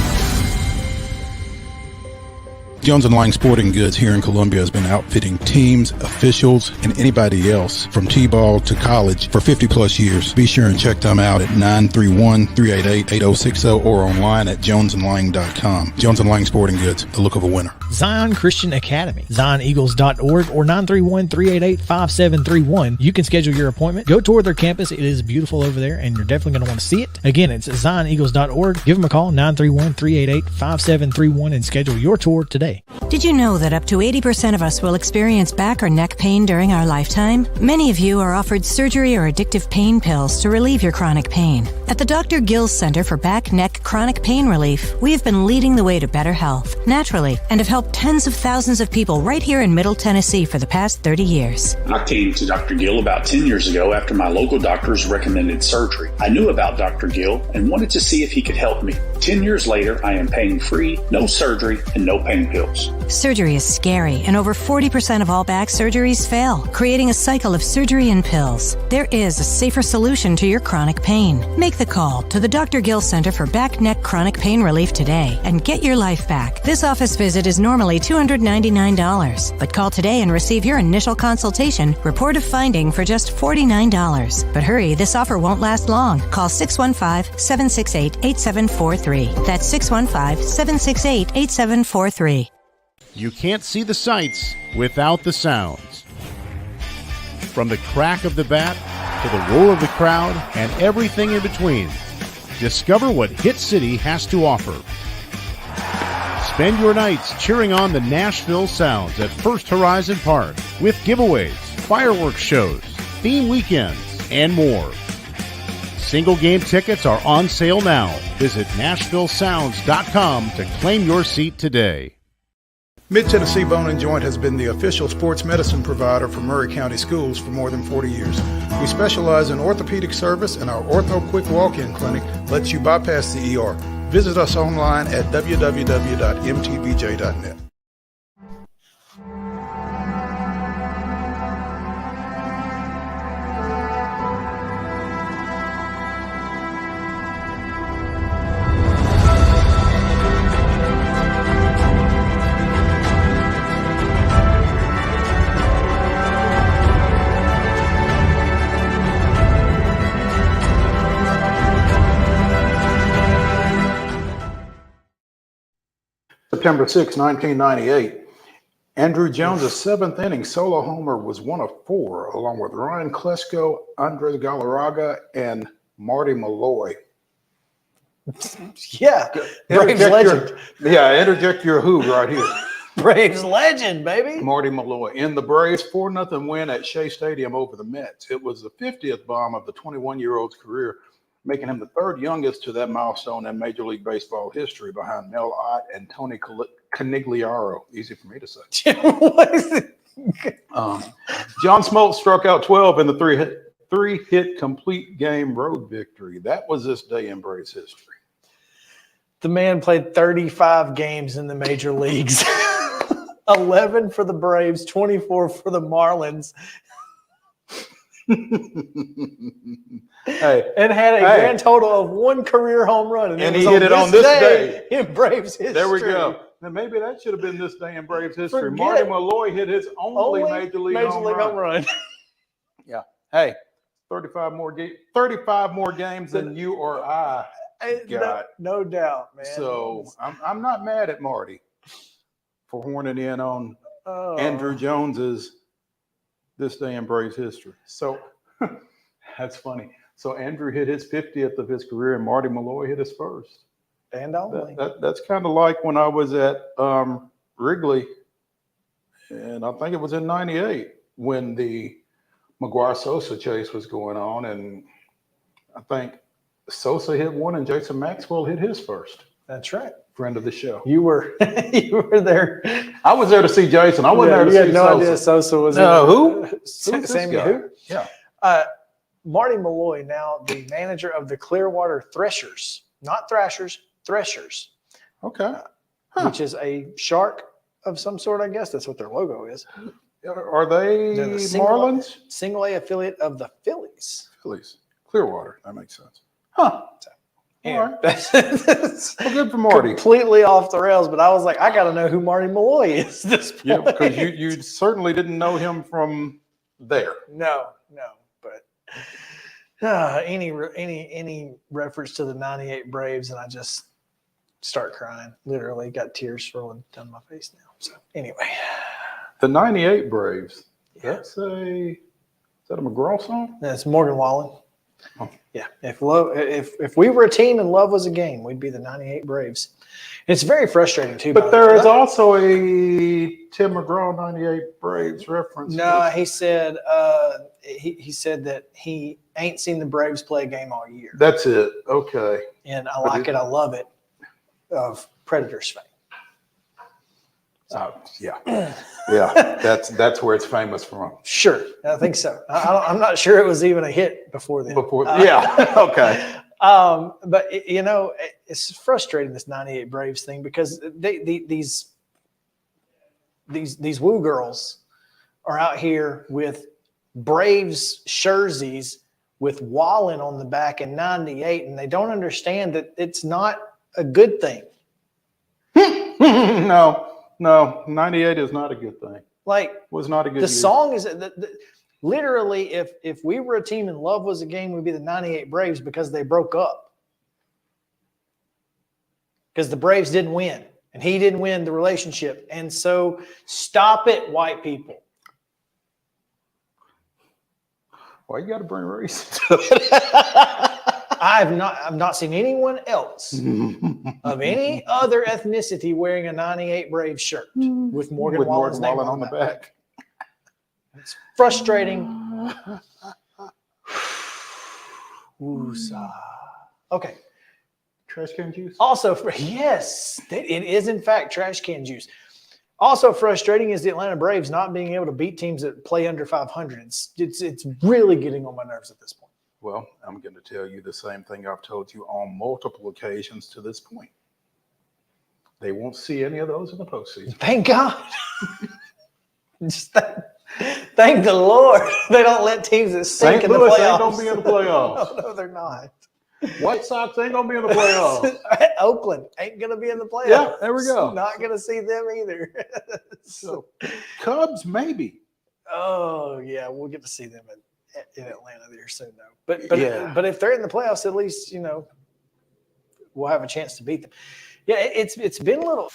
Jones & Lang Sporting Goods here in Columbia has been outfitting teams, officials, and anybody else from T-ball to college for 50-plus years. Be sure and check them out at 931-388-8060 or online at jonesandlang.com. Jones & Lang Sporting Goods, the look of a winner. Zion Christian Academy, zioneagles.org or 931-388-5731. You can schedule your appointment. Go tour their campus. It is beautiful over there, and you're definitely going to want to see it. Again, it's zioneagles.org. Give them a call, 931-388-5731, and schedule your tour today. Did you know that up to 80% of us will experience back or neck pain during our lifetime? Many of you are offered surgery or addictive pain pills to relieve your chronic pain. At the Dr. Gill Center for Back, Neck, Chronic Pain Relief, we have been leading the way to better health, naturally, and have helped tens of thousands of people right here in Middle Tennessee for the past 30 years. I came to Dr. Gill about 10 years ago after my local doctors recommended surgery. I knew about Dr. Gill and wanted to see if he could help me. 10 years later, I am pain-free, no surgery, and no pain pills. Surgery is scary, and over 40% of all back surgeries fail, creating a cycle of surgery and pills. There is a safer solution to your chronic pain. Make the call to the Dr. Gill Center for Back, Neck, Chronic Pain Relief today and get your life back. This office visit is normally $299, but call today and receive your initial consultation, report of finding for just $49. But hurry, this offer won't last long. Call 615-768-8743. That's 615-768-8743. You can't see the sights without the sounds. From the crack of the bat to the roar of the crowd and everything in between, discover what Hit City has to offer. Spend your nights cheering on the Nashville Sounds at First Horizon Park with giveaways, fireworks shows, theme weekends, and more. Single game tickets are on sale now. Visit NashvilleSounds.com to claim your seat today. Mid-Tennessee Bone and Joint has been the official sports medicine provider for Maury County Schools for more than 40 years. We specialize in orthopedic service, and our Ortho Quick Walk-In Clinic lets you bypass the ER. Visit us online at www.mtbj.net. September 6, 1998. Andrew Jones' seventh inning solo homer was one of four, along with Ryan Klesko, Andres Galarraga, and Marty Malloy. Yeah, Braves legend. Interject your who right here. Braves legend, baby. Marty Malloy in the Braves 4-0 win at Shea Stadium over the Mets. It was the 50th bomb of the 21-year-old's career, making him the third youngest to that milestone in Major League Baseball history, behind Mel Ott and Tony Canigliaro. Easy for me to say. John Smoltz struck out 12 in the three-hit complete game road victory. That was this day in Braves history. The man played 35 games in the major leagues. 11 for the Braves, 24 for the Marlins. And had a grand total of one career home run. And he hit it on this day in Braves history. There we go. Now maybe that should have been this day in Braves history. Marty Malloy hit his only Major League home run. Yeah. Hey, 35 more games than you or I got. No doubt, man. So I'm not mad at Marty for horning in on Andrew Jones's this day in Braves history. So that's funny. So Andrew hit his 50th of his career, and Marty Malloy hit his first. And only. That's kind of like when I was at Wrigley, and I think it was in '98 when the McGuire-Sosa chase was going on, and I think Sosa hit one, and Jason Maxwell hit his first. That's right. Friend of the show. You were there. I was there to see Jason. I wasn't there to see Sosa. You had no idea Sosa was who? Sammy who? Yeah. Marty Malloy, now the manager of the Clearwater Threshers, not Thrashers, Threshers. Okay. Which is a shark of some sort, I guess. That's what their logo is. Are they Marlins? Single A affiliate of the Phillies. Clearwater. That makes sense. Huh. Anyway, all right. Well, good for Marty. Completely off the rails, but I was like, I got to know who Marty Malloy is at this point. Yeah, because you certainly didn't know him from there. No, but any reference to the '98 Braves, and I just start crying. Literally, got tears rolling down my face now. So anyway, the '98 Braves. Yeah. Is that a McGraw song? That's Morgan Wallen. Oh. Yeah. If we were a team and love was a game, we'd be the '98 Braves. It's very frustrating too. But there is also a Tim McGraw '98 Braves reference. No, he said he said that he ain't seen the Braves play a game all year. That's it. Okay. And I like it. I love it. Of Predators fame. Yeah. That's where it's famous from. Sure, I think so. I'm not sure it was even a hit before then. Okay. But it's frustrating, this '98 Braves thing, because these woo girls are out here with Braves jerseys with Wallen on the back in '98, and they don't understand that it's not a good thing. No, '98 is not a good thing. Was not a good. The song is literally, if we were a team and love was a game, we'd be the '98 Braves, because they broke up. Because the Braves didn't win, and he didn't win the relationship, and so stop it, white people. Why you got to bring race? I've not seen anyone else of any other ethnicity wearing a '98 Braves shirt with Morgan Wallen's name on the back. It's frustrating. Woosah. Okay. Trash can juice? Also, yes, it is in fact trash can juice. Also frustrating is the Atlanta Braves not being able to beat teams that play under 500. It's really getting on my nerves at this point. Well, I'm going to tell you the same thing I've told you on multiple occasions to this point. They won't see any of those in the postseason. Thank God. Just thank the Lord they don't let teams that stink in the playoffs. St. Louis ain't going to be in the playoffs. No, they're not. White Sox ain't going to be in the playoffs. Oakland ain't going to be in the playoffs. Yeah, there we go. Not going to see them either. So, Cubs, maybe. Oh, yeah, we'll get to see them in Atlanta there soon, though. But if they're in the playoffs, at least, we'll have a chance to beat them. Yeah, it's been a little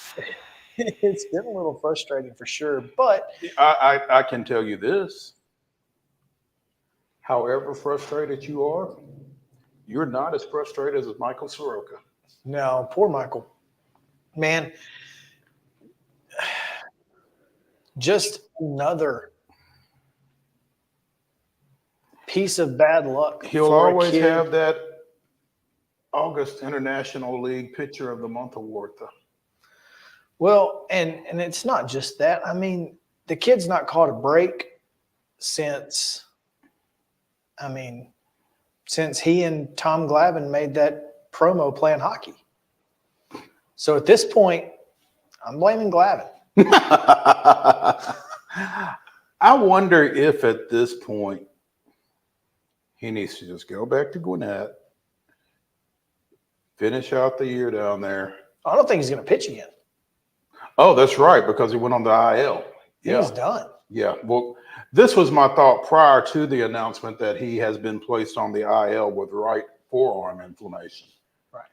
frustrating for sure. But I can tell you this. However frustrated you are, you're not as frustrated as Michael Soroka. No, poor Michael. Man, just another piece of bad luck. He'll always have that August International League Pitcher of the Month award, though. Well, and it's not just that. I mean, the kid's not caught a break since he and Tom Glavine made that promo playing hockey. So at this point, I'm blaming Glavine. I wonder if at this point he needs to just go back to Gwinnett, finish out the year down there. I don't think he's going to pitch again. Oh, that's right, because he went on the IL. Yeah. He's done. Yeah. Well, this was my thought prior to the announcement that he has been placed on the IL with right forearm inflammation. Right.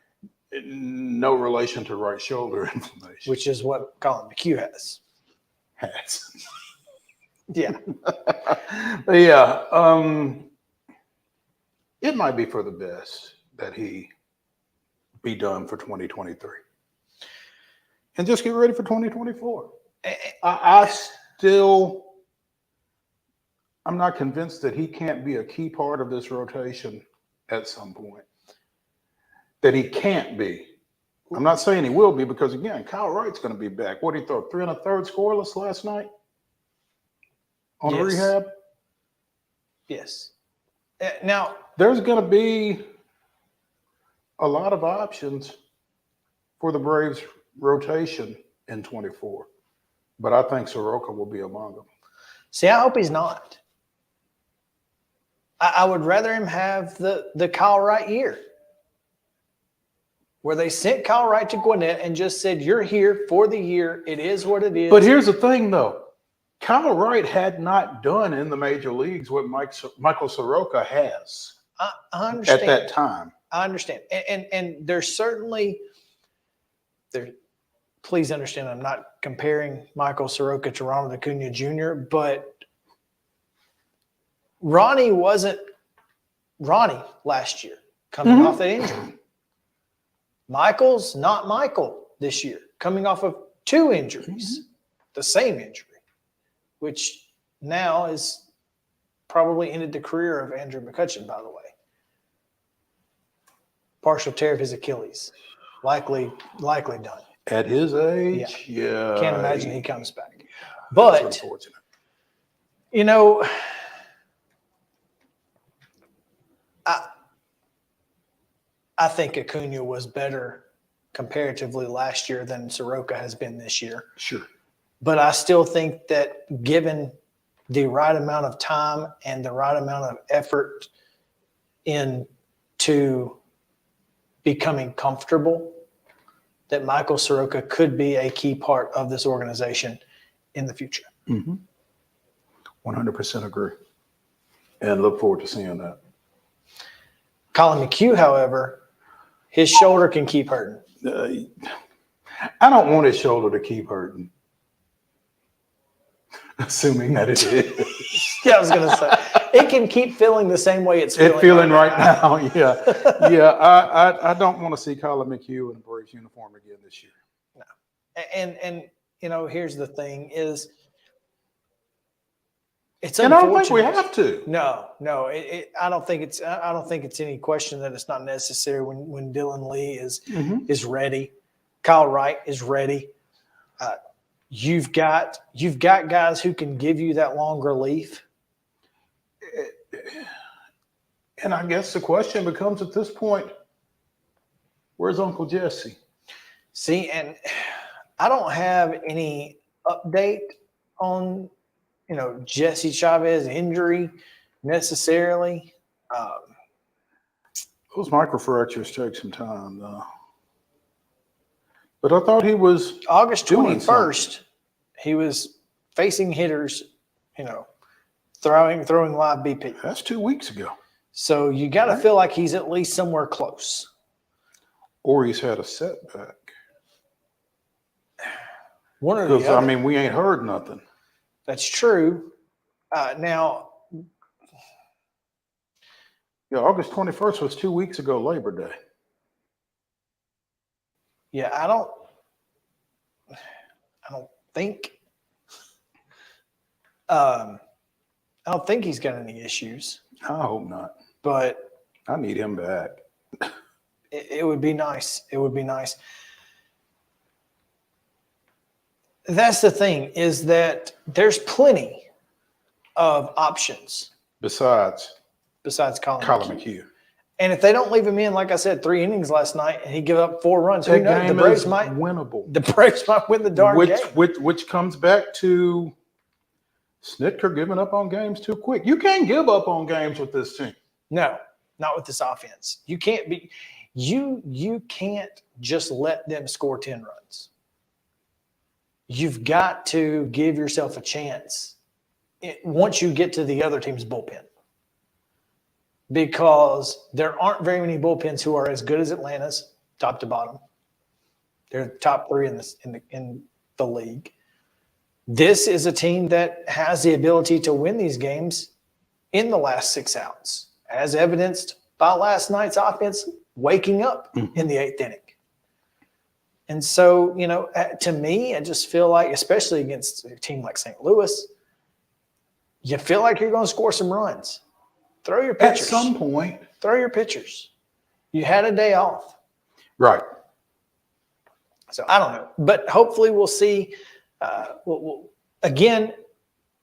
No relation to right shoulder inflammation. Which is what Colin McHugh has. Yeah. Yeah. It might be for the best that he be done for 2023. And just get ready for 2024. I'm not convinced that he can't be a key part of this rotation at some point. That he can't be. I'm not saying he will be because, again, Kyle Wright's going to be back. What did he throw? 3 1/3 scoreless last night on rehab? Yes. Now, there's going to be a lot of options for the Braves rotation in 24. But I think Soroka will be among them. See, I hope he's not. I would rather him have the Kyle Wright year, where they sent Kyle Wright to Gwinnett and just said, you're here for the year. It is what it is. But here's the thing, though. Kyle Wright had not done in the major leagues what Michael Soroka has. I understand. At that time. I understand. And there's certainly there. Please understand, I'm not comparing Michael Soroka to Ronald Acuna Jr., but Ronnie wasn't Ronnie last year coming off that injury. Michael's not Michael this year, coming off of 2 injuries, the same injury, which now is probably ended the career of Andrew McCutchen, by the way. Partial tear of his Achilles, likely done. At his age, yeah. Can't imagine he comes back. But, unfortunate. I think Acuna was better comparatively last year than Soroka has been this year. Sure. But I still think that given the right amount of time and the right amount of effort into becoming comfortable, that Michael Soroka could be a key part of this organization in the future. 100% agree. And look forward to seeing that. Colin McHugh, however, his shoulder can keep hurting. I don't want his shoulder to keep hurting. Assuming that it is. Yeah, I was going to say. It can keep feeling the same way it's feeling right now. Yeah. Yeah. I don't want to see Colin McHugh in a Braves uniform again this year. No. And here's the thing is It's and I don't think we unfortunate. have to. No. I don't think it's. I don't think it's any question that it's not necessary when Dylan Lee is ready, Kyle Wright is ready. You've got guys who can give you that long relief. And I guess the question becomes at this point, where's Uncle Jesse? See, and I don't have any update on, Jesse Chavez injury necessarily. Those microfractures take some time, though. But I thought he was August doing 21st. He was facing hitters, throwing live BP. That's 2 weeks ago. So you got to feel like he's at least somewhere close. Or he's had a setback. One or the other. I mean, we ain't heard nothing. That's true. Now, yeah, August 21st was 2 weeks ago, Labor Day. Yeah, I don't think he's got any issues. I hope not. But I need him back. It would be nice. It would be nice. That's the thing, is that there's plenty of options Besides Colin McHugh. And if they don't leave him in, like I said, 3 innings last night, and he gave up 4 runs, who That knows? game The Braves is might winnable. The Braves might win the darn game. Which comes back to Snitker giving up on games too quick. You can't give up on games with this team. No, not with this offense. You can't be. You can't just let them score 10 runs. You've got to give yourself a chance once you get to the other team's bullpen, because there aren't very many bullpens who are as good as Atlanta's, top to bottom. They're top 3 in the league. This is a team that has the ability to win these games in the last 6 outs, as evidenced by last night's offense waking up in the 8th inning. And so, to me, I just feel like, especially against a team like St. Louis, you feel like you're going to score some runs. Throw your pitchers. At some point. Throw your pitchers. You had a day off. Right. So I don't know. But hopefully we'll see. Again,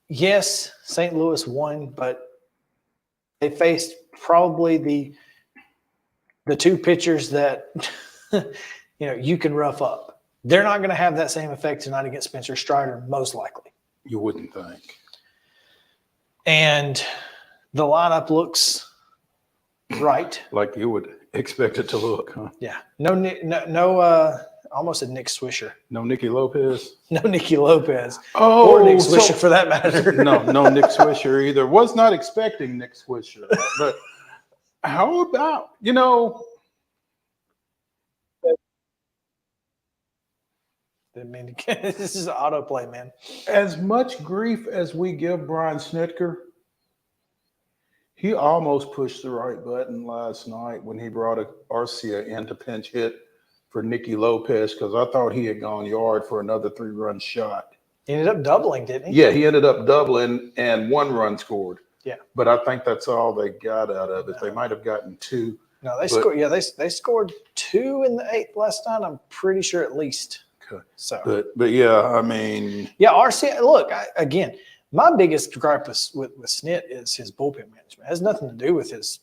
yes, St. Louis won, but they faced probably the 2 pitchers that you can rough up. They're not going to have that same effect tonight against Spencer Strider, most likely. You wouldn't think. And the lineup looks right. Like you would expect it to look, huh? Yeah. No, almost a Nick Swisher. No Nicky Lopez. No Nicky Lopez. Oh, or Nick Swisher for that matter. No Nick Swisher either. Was not expecting Nick Swisher. But how about, this is an autoplay, man. As much grief as we give Brian Snitker, he almost pushed the right button last night when he brought Arcia in to pinch hit for Nicky Lopez, because I thought he had gone yard for another 3-run shot. He ended up doubling, didn't he? Yeah, he ended up doubling and 1 run scored. Yeah. But I think that's all they got out of it. They might have gotten 2. No, they scored. Yeah, they scored 2 in the 8th last night. I'm pretty sure at least. Okay. So, but yeah, I mean, yeah, RC. Look, again, my biggest gripe with Snit is his bullpen management. It has nothing to do with his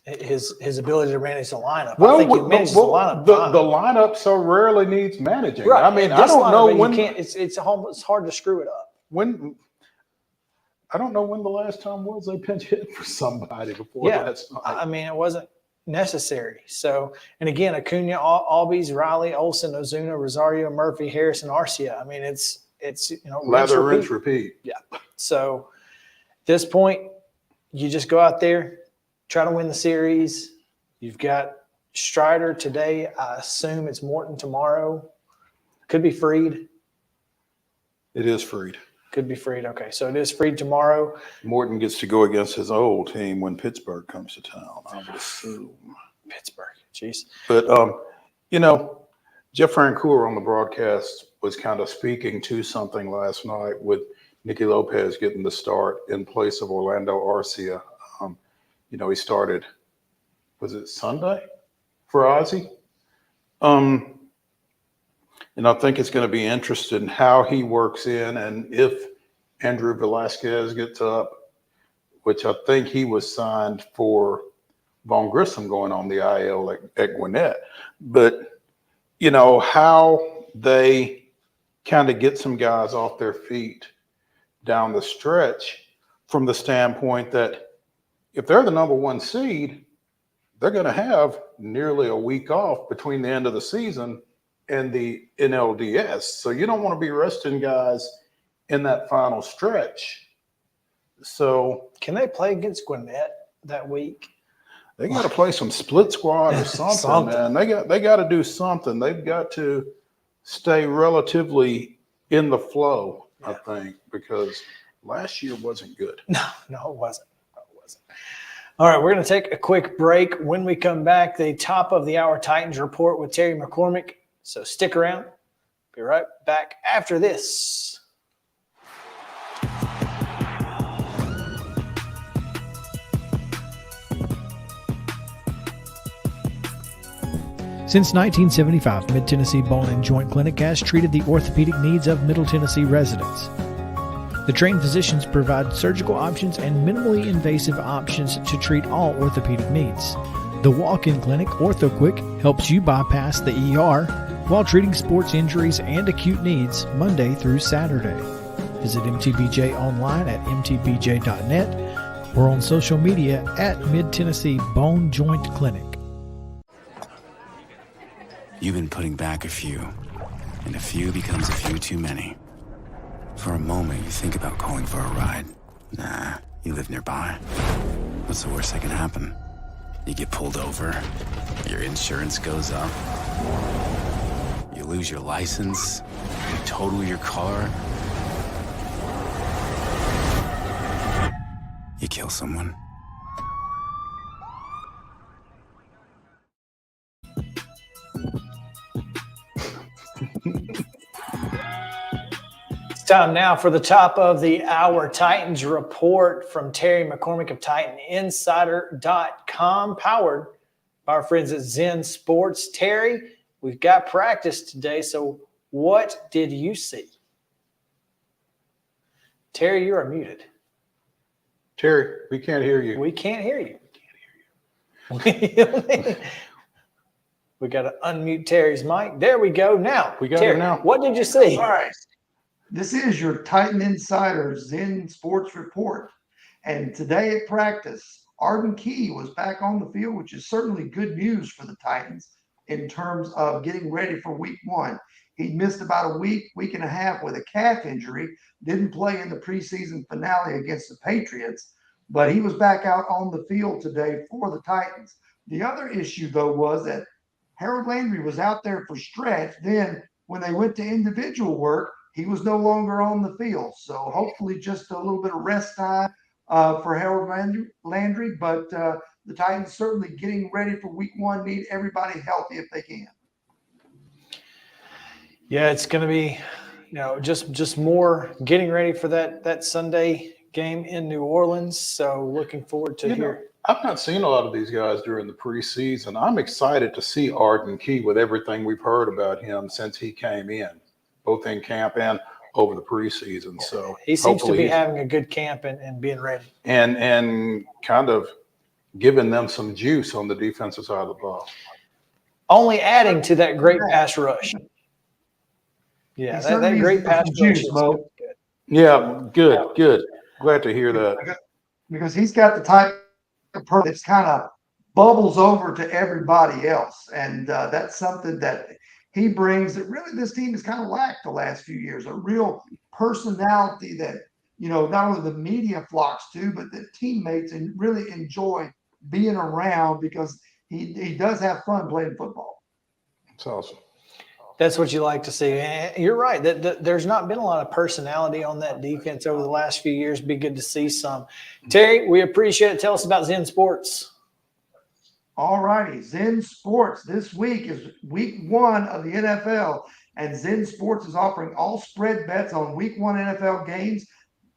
ability to manage the lineup. Well, I think he manages the lineup. The lineup so rarely needs managing. Right. I mean, I don't know when it's hard to screw it up. I don't know when the last time was they pinch hit for somebody before last night. I mean, it wasn't necessary. So, and again, Acuna, Albies, Riley, Olsen, Ozuna, Rosario, Murphy, Harrison, Arcia. I mean, it's lather, rinse, repeat. Yeah. So at this point, you just go out there, try to win the series. You've got Strider today. I assume it's Morton tomorrow. Could be Fried. It is Fried. Could be Fried. Okay, so it is Fried tomorrow. Morton gets to go against his old team when Pittsburgh comes to town, I would assume. Pittsburgh, jeez. But, Jeff Francoeur on the broadcast was kind of speaking to something last night with Nicky Lopez getting the start in place of Orlando Arcia. He started, was it Sunday for Ozzie? And I think it's going to be interesting how he works in, and if Andrew Velasquez gets up, which I think he was signed for Von Grissom going on the IL at Gwinnett. But, how they kind of get some guys off their feet down the stretch from the standpoint that if they're the number one seed, they're going to have nearly a week off between the end of the season and the NLDS. So you don't want to be resting guys in that final stretch. So can they play against Gwinnett that week? They got to play some split squad or something, man. They got to do something. They've got to stay relatively in the flow, I think, because last year wasn't good. No, it wasn't. All right, we're going to take a quick break. When we come back, the top of the hour Titans report with Terry McCormick. So stick around. Be right back after this. Since 1975, Mid-Tennessee Bone and Joint Clinic has treated the orthopedic needs of Middle Tennessee residents. The trained physicians provide surgical options and minimally invasive options to treat all orthopedic needs. The walk-in clinic, OrthoQuick, helps you bypass the ER while treating sports injuries and acute needs Monday through Saturday. Visit MTBJ online at mtbj.net or on social media at Mid-Tennessee Bone Joint Clinic. You've been putting back a few, and a few becomes a few too many. For a moment, you think about calling for a ride. Nah, you live nearby. What's the worst that can happen? You get pulled over, your insurance goes up, you lose your license, you total your car, you kill someone. It's time now for the top of the hour Titans report from Terry McCormick of TitanInsider.com, powered by our friends at Zen Sports. Terry, we've got practice today, so what did you see? Terry, you are muted. Terry, we can't hear you. We can't hear you. We got to unmute Terry's mic. There we go. Now, we got Terry, it now. What did you see? All right. This is your Titan Insider Zen Sports Report. And today at practice, Arden Key was back on the field, which is certainly good news for the Titans in terms of getting ready for week one. He missed about a week and a half with a calf injury, didn't play in the preseason finale against the Patriots, but he was back out on the field today for the Titans. The other issue, though, was that Harold Landry was out there for stretch. Then when they went to individual work, he was no longer on the field. So hopefully just a little bit of rest time for Harold Landry. But the Titans certainly getting ready for week one, need everybody healthy if they can. Yeah, it's going to be, just more getting ready for that Sunday game in New Orleans. So looking forward to hear. I've not seen a lot of these guys during the preseason. I'm excited to see Arden Key with everything we've heard about him since he came in, both in camp and over the preseason. So he seems to be having a good camp and being ready. And kind of giving them some juice on the defensive side of the ball. Only adding to that great pass rush. Yeah, that great pass rush is good. Yeah, good. Glad to hear that. Because he's got the type of person that's kind of bubbles over to everybody else. And that's something that he brings that really this team has kind of lacked the last few years, a real personality that, not only the media flocks to, but that teammates and really enjoy being around because he does have fun playing football. That's awesome. That's what you like to see. And you're right. There's not been a lot of personality on that defense over the last few years. Be good to see some. Terry, we appreciate it. Tell us about Zen Sports. All righty. Zen Sports. This week is week one of the NFL, and Zen Sports is offering all spread bets on week one NFL games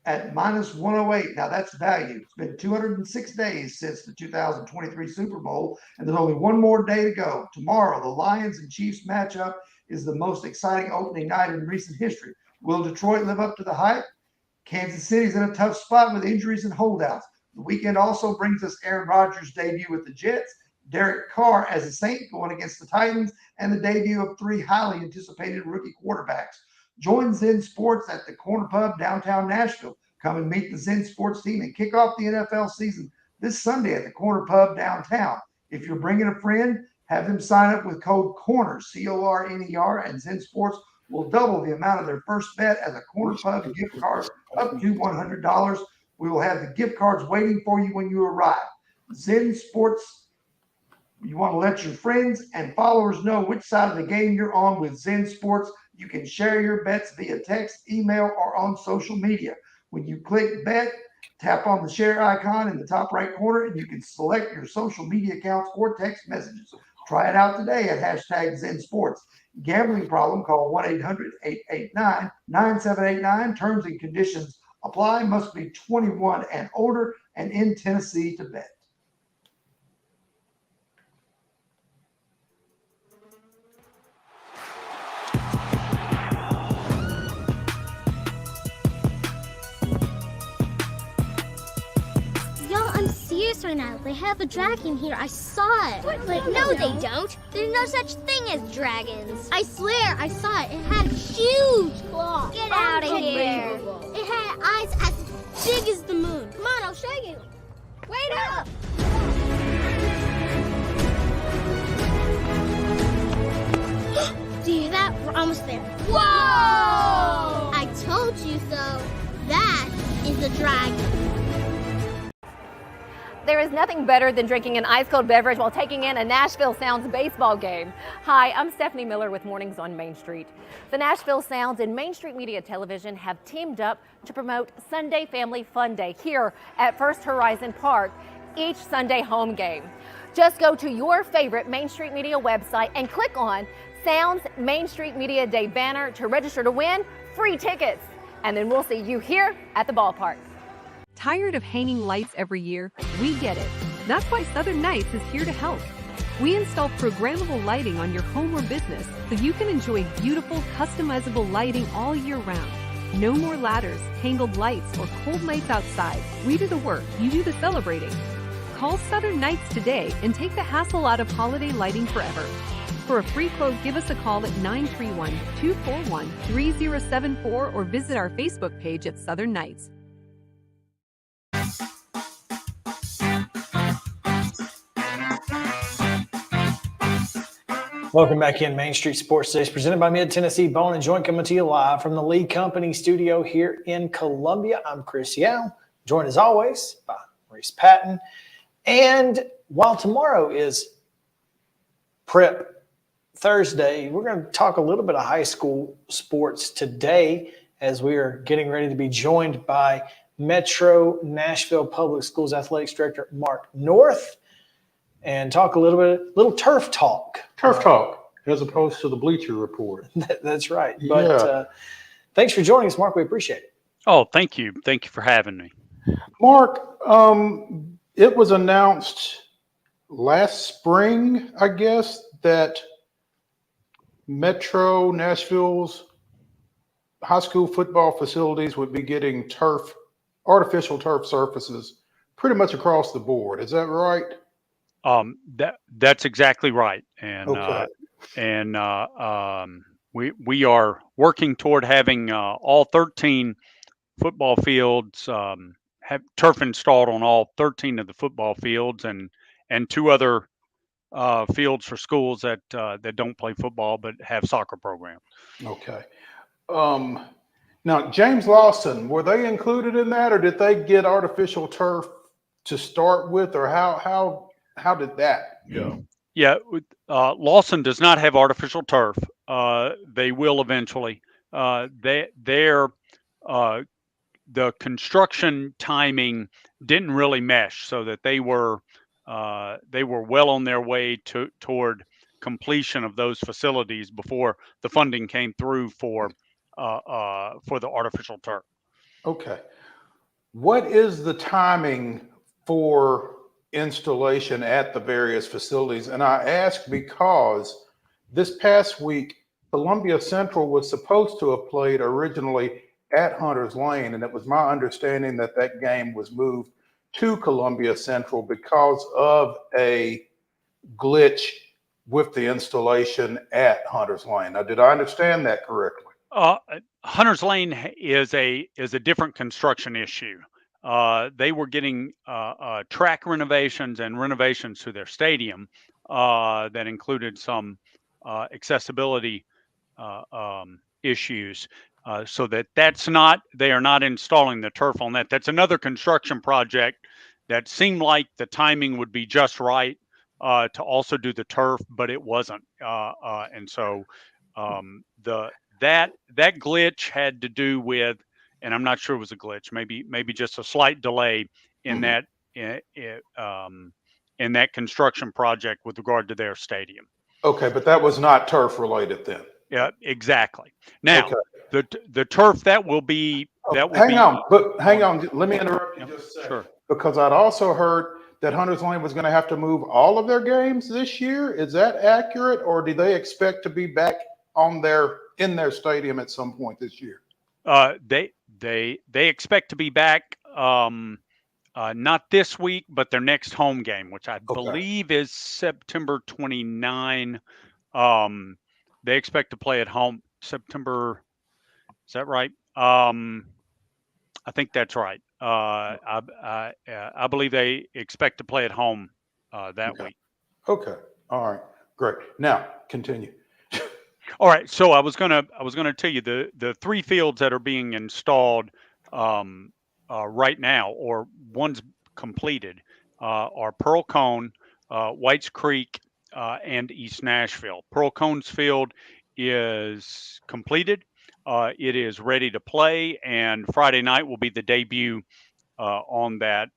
at -108. Now that's value. It's been 206 days since the 2023 Super Bowl, and there's only one more day to go. Tomorrow, the Lions and Chiefs matchup is the most exciting opening night in recent history. Will Detroit live up to the hype? Kansas City's in a tough spot with injuries and holdouts. The weekend also brings us Aaron Rodgers' debut with the Jets, Derek Carr as a Saint going against the Titans, and the debut of three highly anticipated rookie quarterbacks. Join Zen Sports at the Corner Pub downtown Nashville. Come and meet the Zen Sports team and kick off the NFL season this Sunday at the Corner Pub downtown. If you're bringing a friend, have them sign up with code CORNER, CORNER, and Zen Sports will double the amount of their first bet as a Corner Pub gift card up to $100. We will have the gift cards waiting for you when you arrive. Zen Sports, you want to let your friends and followers know which side of the game you're on with Zen Sports. You can share your bets via text, email, or on social media. When you click bet, tap on the share icon in the top right corner, and you can select your social media accounts or text messages. Try it out today at hashtag Zen Sports. Gambling problem, call 1-800-889-9789. Terms and conditions apply. Must be 21 and older and in Tennessee to bet. Y'all, I'm serious right now. They have a dragon here. I saw it. But no, they don't. There's no such thing as dragons. I swear, I saw it. It had huge claws. Get out of here. It had eyes as big as the moon. Come on, I'll show you. Wait up. Do you hear that? We're almost there. Whoa! I told you so. That is a dragon. There is nothing better than drinking an ice-cold beverage while taking in a Nashville Sounds baseball game. Hi, I'm Stephanie Miller with Mornings on Main Street. The Nashville Sounds and Main Street Media Television have teamed up to promote Sunday Family Fun Day here at First Horizon Park, each Sunday home game. Just go to your favorite Main Street Media website and click on Sounds Main Street Media Day banner to register to win free tickets. And then we'll see you here at the ballpark. Tired of hanging lights every year? We get it. That's why Southern Nights is here to help. We install programmable lighting on your home or business so you can enjoy beautiful, customizable lighting all year round. No more ladders, tangled lights, or cold nights outside. We do the work, you do the celebrating. Call Southern Nights today and take the hassle out of holiday lighting forever. For a free quote, give us a call at 931-241-3074 or visit our Facebook page at Southern Nights. Welcome back in Main Street Sports Today, presented by Mid-Tennessee Bone and Joint, coming to you live from the Lee Company studio here in Columbia. I'm Chris Yow, joined as always by Maurice Patton. And while tomorrow is Prep Thursday, we're going to talk a little bit of high school sports today as we are getting ready to be joined by Metro Nashville Public Schools Athletics Director Mark North and talk a little turf talk. Turf talk, as opposed to the Bleacher Report. That's right. But thanks for joining us, Mark. We appreciate it. Oh, thank you. Thank you for having me. Mark, it was announced last spring, I guess, that Metro Nashville's high school football facilities would be getting artificial turf surfaces pretty much across the board. Is that right? That's exactly right. And, okay. We are working toward having, all 13 football fields, have turf installed on all 13 of the football fields and 2 other, fields for schools that don't play football, but have soccer programs. Okay. Now, James Lawson, were they included in that, or did they get artificial turf to start with, or how did that go? Yeah, Lawson does not have artificial turf. They will eventually. The construction timing didn't really mesh, so that they were well on their way toward completion of those facilities before the funding came through for the artificial turf. Okay. What is the timing for installation at the various facilities? And I ask because this past week, Columbia Central was supposed to have played originally at Hunter's Lane, and it was my understanding that that game was moved to Columbia Central because of a glitch with the installation at Hunter's Lane. Now, did I understand that correctly? Hunter's Lane is a different construction issue. They were getting track renovations and renovations to their stadium that included some accessibility issues. So they are not installing the turf on that. That's another construction project that seemed like the timing would be just right to also do the turf, but it wasn't. And so that glitch had to do with, and I'm not sure it was a glitch, maybe just a slight delay in that in that construction project with regard to their stadium. Okay, but that was not turf related then. Yeah, exactly. Now, the turf that will be hang on. Let me interrupt you just a second. Sure. Because I'd also heard that Hunter's Lane was going to have to move all of their games this year. Is that accurate, or do they expect to be back in their stadium at some point this year? They expect to be back not this week, but their next home game, which I believe is September 29. They expect to play at home September. Is that right? I think that's right. I believe they expect to play at home that week. Okay. All right. Great. Now continue. All right. So I was gonna tell you the three fields that are being installed right now, or one's completed, are Pearl Cone, Whites Creek, and East Nashville. Pearl Cone's field is completed. It is ready to play, and Friday night will be the debut on that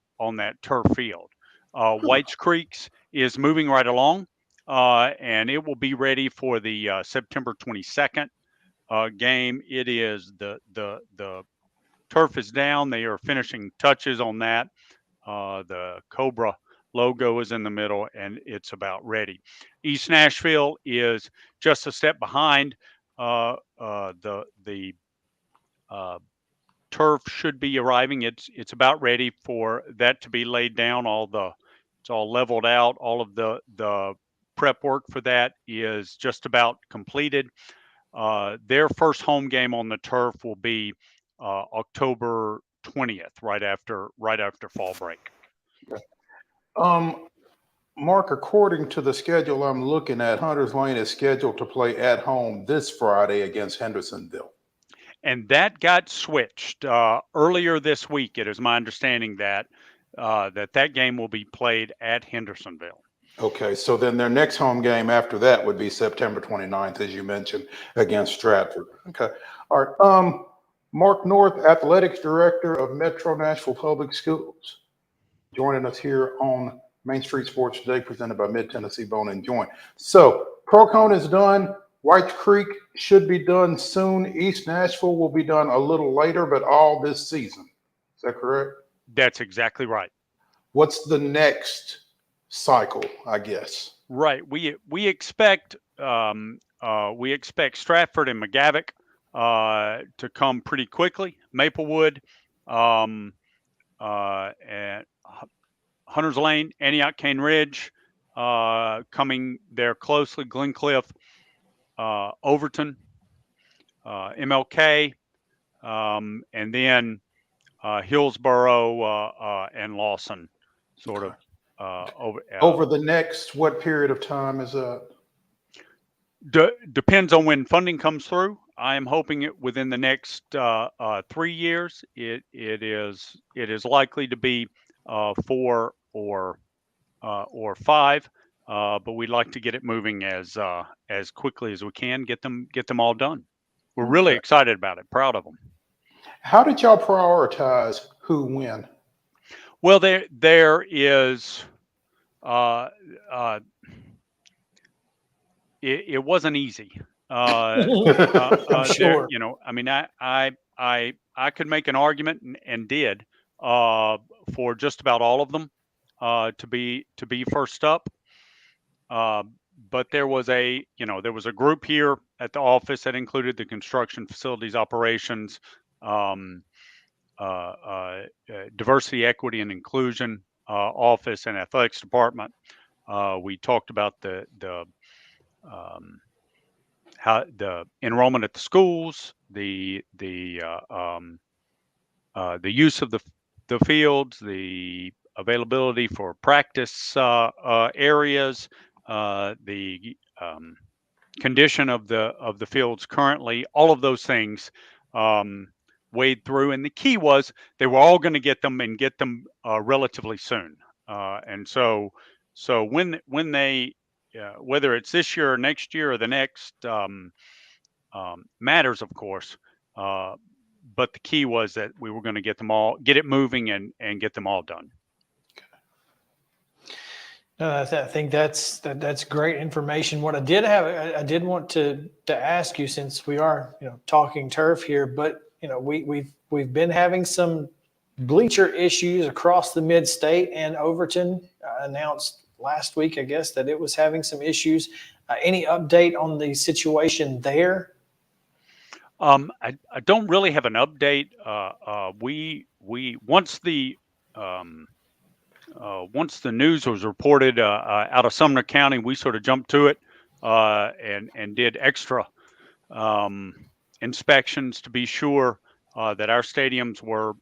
turf field. Whites Creek's is moving right along, and it will be ready for the September 22nd game. It is the turf is down. They are finishing touches on that. The Cobra logo is in the middle, and it's about ready. East Nashville is just a step behind. The turf should be arriving. It's about ready for that to be laid down. It's all leveled out. All of the prep work for that is just about completed. Their first home game on the turf will be October 20th, right after fall break. Mark, according to the schedule I'm looking at, Hunter's Lane is scheduled to play at home this Friday against Hendersonville. And that got switched earlier this week. It is my understanding that that game will be played at Hendersonville. Okay, so then their next home game after that would be September 29th, as you mentioned, against Stratford. Okay, all right. Mark North, Athletics Director of Metro Nashville Public Schools, joining us here on Main Street Sports Today, presented by Mid-Tennessee Bone and Joint. So, Pearl Cone is done. White Creek should be done soon. East Nashville will be done a little later, but all this season. Is that correct? That's exactly right. What's the next cycle, I guess? Right. We expect Stratford and McGavock to come pretty quickly. Maplewood, and Hunter's Lane, Antioch Cane Ridge, coming there closely. Glencliff, Overton, MLK, and then Hillsboro and Lawson, sort of over the next what period of time is that? Depends on when funding comes through. I am hoping it within the next 3 years. It is likely to be 4 or 5, but we'd like to get it moving as quickly as we can. Get them all done. We're really excited about it. Proud of them. How did y'all prioritize who win? Well, there is. It wasn't easy. Sure. I mean, I could make an argument and did for just about all of them to be first up. But there was a group here at the office that included the construction, facilities, operations, diversity, equity, and inclusion office, and athletics department. We talked about how the enrollment at the schools, the use of the fields, the availability for practice areas, the condition of the fields currently. All of those things wade through, and the key was they were all going to get them relatively soon. And so when they whether it's this year or next year or the next matters, of course. But the key was that we were going to get it moving and get them all done. I think that's great information. What I did want to ask you, since we are talking turf here, but we've been having some bleacher issues across the mid-state, and Overton announced last week, I guess, that it was having some issues. Any update on the situation there? I don't really have an update. We once the news was reported out of Sumner County, we sort of jumped to it and did extra inspections to be sure that our stadiums were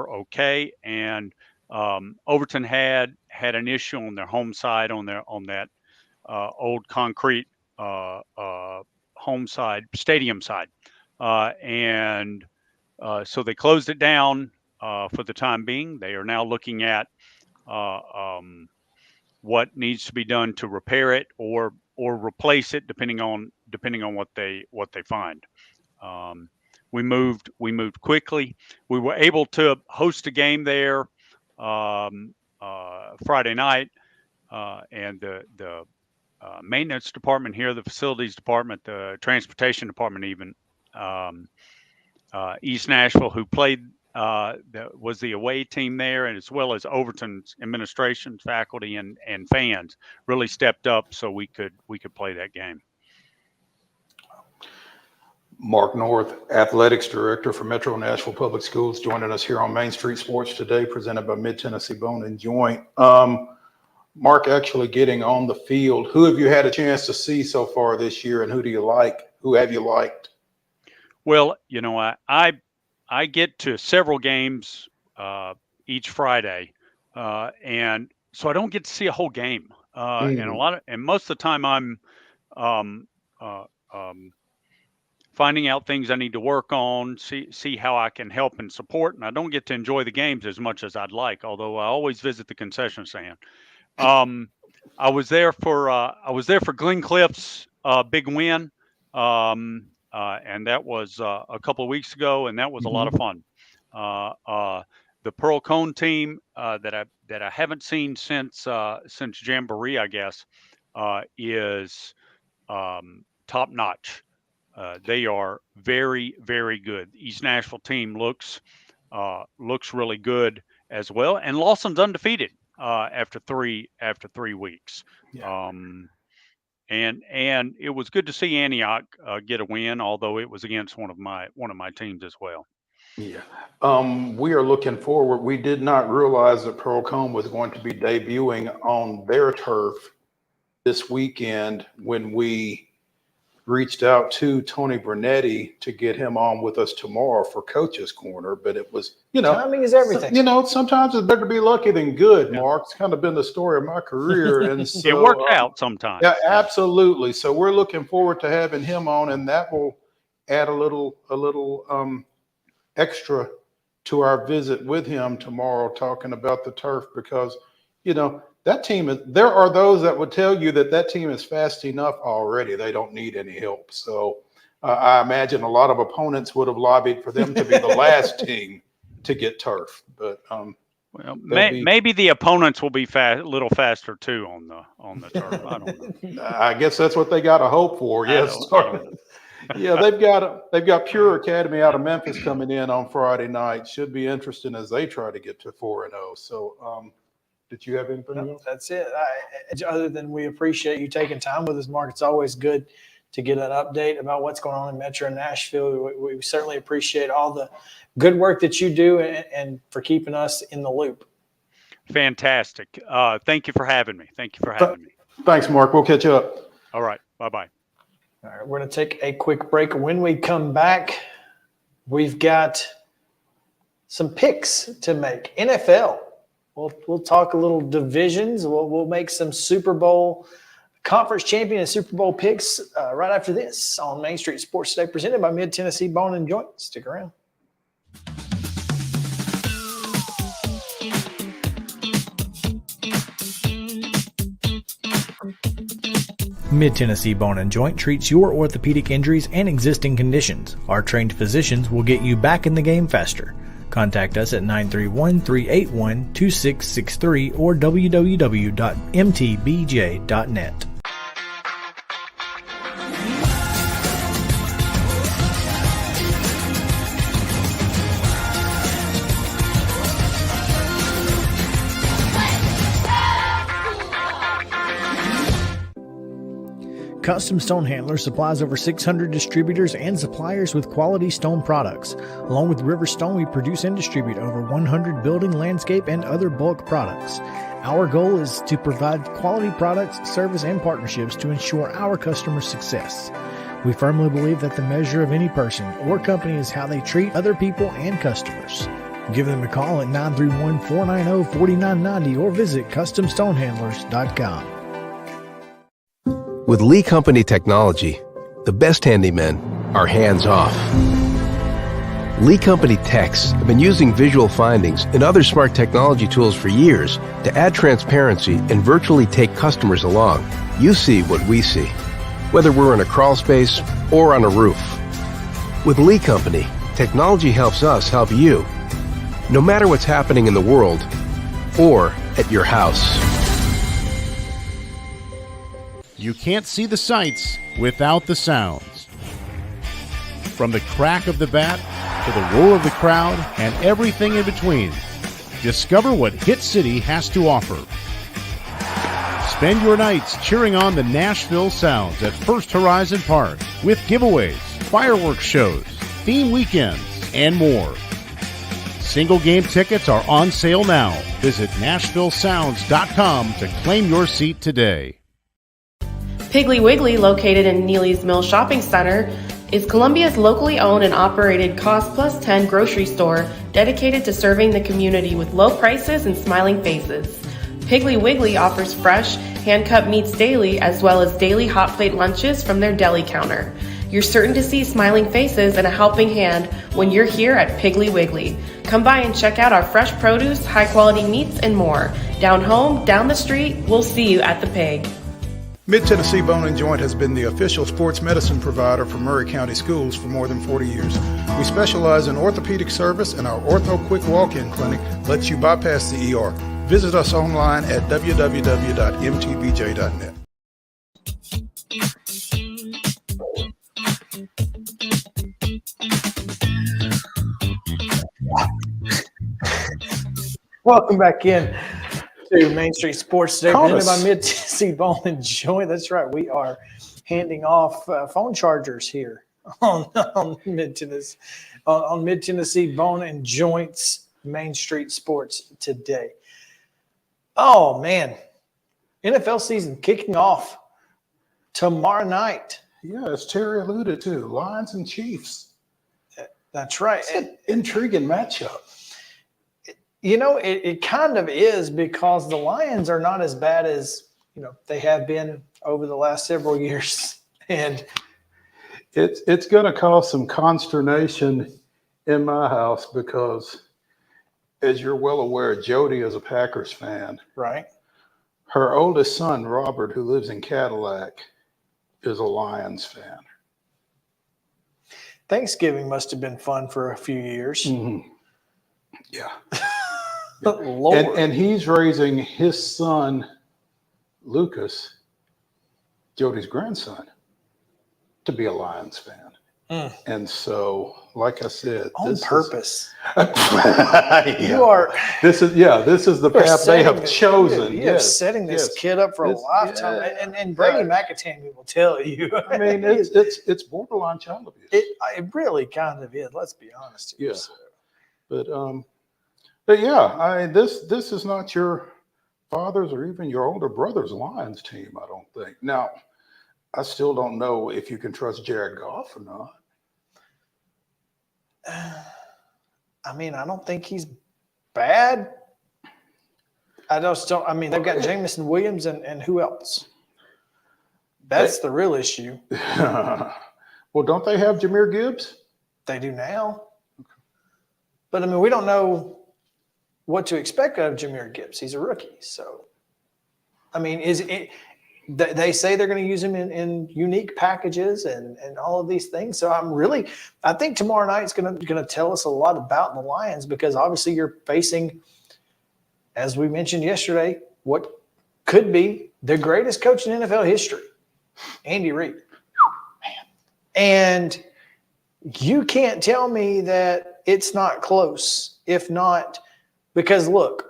okay. And Overton had an issue on their home side on that old concrete home side, stadium side, and so they closed it down for the time being. They are now looking at what needs to be done to repair it or replace it, depending on what they find. We moved quickly. We were able to host a game there Friday night, and the maintenance department here, the facilities department, the transportation department, even East Nashville, who played was the away team there, and as well as Overton's administration, faculty, and fans really stepped up so we could play that game. Mark North, Athletics Director for Metro Nashville Public Schools, joining us here on Main Street Sports today, presented by Mid-Tennessee Bone and Joint. Mark, actually getting on the field, who have you had a chance to see so far this year, and who do you like? Who have you liked? Well, I get to several games each Friday, and so I don't get to see a whole game. And most of the time I'm finding out things I need to work on, see how I can help and support, and I don't get to enjoy the games as much as I'd like, although I always visit the concession stand. I was there for Glen Cliff's big win, and that was a couple of weeks ago, and that was a lot of fun. The Pearl Cone team that I haven't seen since Jamboree, I guess, is top notch. They are very, very good. The East Nashville team looks really good as well, and Lawson's undefeated after three weeks. Yeah. And it was good to see Antioch get a win, although it was against one of my teams as well. Yeah. We are looking forward. We did not realize that Pearl Cone was going to be debuting on their turf this weekend when we reached out to Tony Bernetti to get him on with us tomorrow for Coach's Corner, but it was, timing is everything. Sometimes it's better to be lucky than good, Mark. It's kind of been the story of my career. And so, it worked out sometimes. Yeah, absolutely. So we're looking forward to having him on, and that will add a little extra to our visit with him tomorrow, talking about the turf, because, that team there are those that would tell you that team is fast enough already. They don't need any help. So I imagine a lot of opponents would have lobbied for them to be the last team to get turf. But maybe the opponents will be a little faster too on the turf. I don't know. I guess that's what they got to hope for. Yes. Yeah, they've got Pure Academy out of Memphis coming in on Friday night. Should be interesting as they try to get to 4-0. So, did you have anything else? That's it. Other than we appreciate you taking time with us, Mark. It's always good to get an update about what's going on in Metro Nashville. We certainly appreciate all the good work that you do and for keeping us in the loop. Fantastic. Thank you for having me. Thanks, Mark. We'll catch up. All right. Bye-bye. All right, we're going to take a quick break. When we come back, we've got some picks to make. NFL. We'll talk a little divisions. We'll make some Super Bowl conference champion and Super Bowl picks right after this on Main Street Sports Today, presented by Mid-Tennessee Bone and Joint. Stick around. Mid-Tennessee Bone and Joint treats your orthopedic injuries and existing conditions. Our trained physicians will get you back in the game faster. Contact us at 931-381-2663 or www.mtbj.net. Custom Stone Handler supplies over 600 distributors and suppliers with quality stone products. Along with River Stone, we produce and distribute over 100 building, landscape, and other bulk products. Our goal is to provide quality products, service, and partnerships to ensure our customers' success. We firmly believe that the measure of any person or company is how they treat other people and customers. Give them a call at 931-490-4990 or visit CustomStonehandlers.com. With Lee Company technology, the best handymen are hands-off. Lee Company techs have been using visual findings and other smart technology tools for years to add transparency and virtually take customers along. You see what we see, whether we're in a crawl space or on a roof. With Lee Company, technology helps us help you, no matter what's happening in the world or at your house. You can't see the sights without the sounds. From the crack of the bat to the roar of the crowd and everything in between, discover what Hit City has to offer. Spend your nights cheering on the Nashville Sounds at First Horizon Park with giveaways, fireworks shows, theme weekends, and more. Single game tickets are on sale now. Visit NashvilleSounds.com to claim your seat today. Piggly Wiggly, located in Neely's Mill Shopping Center, is Columbia's locally owned and operated Cost Plus 10 grocery store dedicated to serving the community with low prices and smiling faces. Piggly Wiggly offers fresh, hand-cut meats daily, as well as daily hot plate lunches from their deli counter. You're certain to see smiling faces and a helping hand when you're here at Piggly Wiggly. Come by and check out our fresh produce, high-quality meats, and more. Down home, down the street, we'll see you at the Pig. Mid-Tennessee Bone & Joint has been the official sports medicine provider for Maury County Schools for more than 40 years. We specialize in orthopedic service, and our Ortho Quick Walk-In Clinic lets you bypass the ER. Visit us online at www.mtbj.net. Welcome back in to Main Street Sports Today, presented by Mid-Tennessee Bone and Joint. That's right. We are handing off phone chargers here on Mid-Tennessee Bone and Joint's Main Street Sports Today. Oh, man. NFL season kicking off tomorrow night. Yeah, as Terry alluded to, Lions and Chiefs. That's right. It's an intriguing matchup. You know, it kind of is, because the Lions are not as bad as, they have been over the last several years. And it's going to cause some consternation in my house because, as you're well aware, Jody is a Packers fan. Right. Her oldest son, Robert, who lives in Cadillac, is a Lions fan. Thanksgiving must have been fun for a few years. Mm-hmm. Yeah. Lord. And he's raising his son, Lucas, Jody's grandson, to be a Lions fan. Mm. And so, like I said, On this purpose. You are. This is the path they have chosen. You're setting this kid up for a lifetime. Yeah. And Brady McAtamy will tell you. I mean, it's borderline child abuse. It really kind of is. Let's be honest here. Yeah. But yeah, this is not your father's or even your older brother's Lions team, I don't think. Now, I still don't know if you can trust Jared Goff or not. I mean, I don't think he's bad. I just don't. I mean, they've got Jameson Williams and who else? That's the real issue. Well, don't they have Jahmyr Gibbs? They do now. But, I mean, we don't know what to expect out of Jahmyr Gibbs. He's a rookie. So, I mean, they say they're going to use him in unique packages and all of these things. So I think tomorrow night's going to tell us a lot about the Lions, because obviously you're facing, as we mentioned yesterday, what could be the greatest coach in NFL history, Andy Reid. And you can't tell me that it's not close. If not, because look,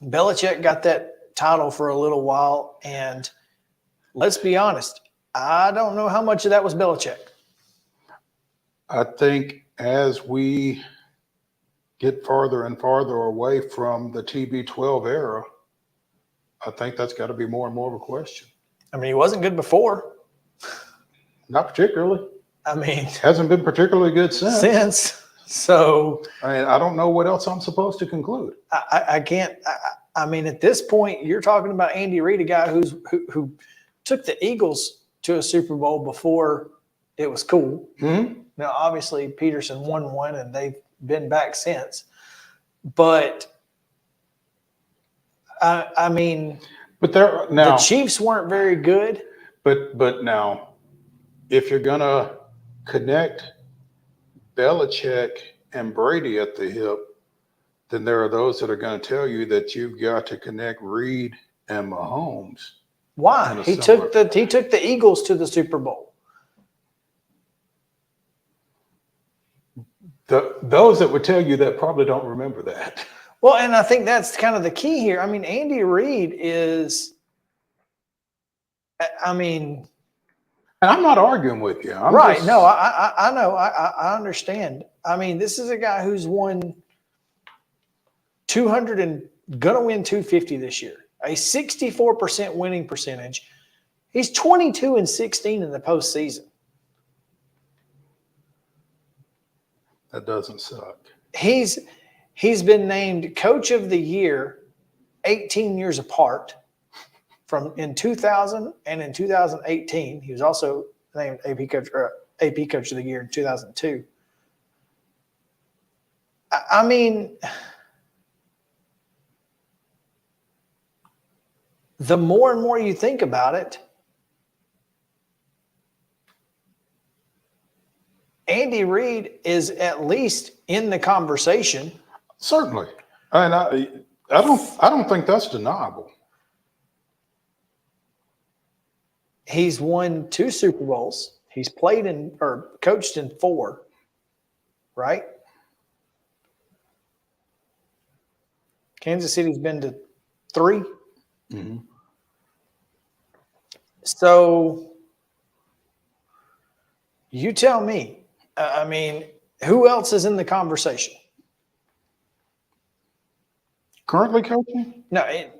Belichick got that title for a little while, and let's be honest, I don't know how much of that was Belichick. I think as we get farther and farther away from the TB12 era, I think that's got to be more and more of a question. I mean, he wasn't good before. Not particularly. I mean, hasn't been particularly good since. So, I mean, I don't know what else I'm supposed to conclude. I can't. I mean, at this point, you're talking about Andy Reid, a guy who took the Eagles to a Super Bowl before it was cool. Mm-hmm. Now, obviously, Peterson won one, and they've been back since. But I mean, the Chiefs weren't very good. But now, if you're gonna connect Belichick and Brady at the hip, then there are those that are going to tell you that you've got to connect Reid and Mahomes. Why? He took the Eagles to the Super Bowl. Those that would tell you that probably don't remember that. Well, and I think that's kind of the key here. I mean, Andy Reid is, I mean. And I'm not arguing with you. Right. No, I know. I understand. I mean, this is a guy who's won 200 and going to win 250 this year. A 64% winning percentage. He's 22-16 in the postseason. That doesn't suck. He's been named Coach of the Year 18 years apart. In 2000 and in 2018, he was also named AP Coach of the Year in 2002. I mean, the more and more you think about it, Andy Reid is at least in the conversation. Certainly, and I don't think that's deniable. He's won 2 Super Bowls. He's played in or coached in 4, right? Kansas City's been to 3. Mm-hmm. So you tell me. I mean, who else is in the conversation? Currently coaching? No.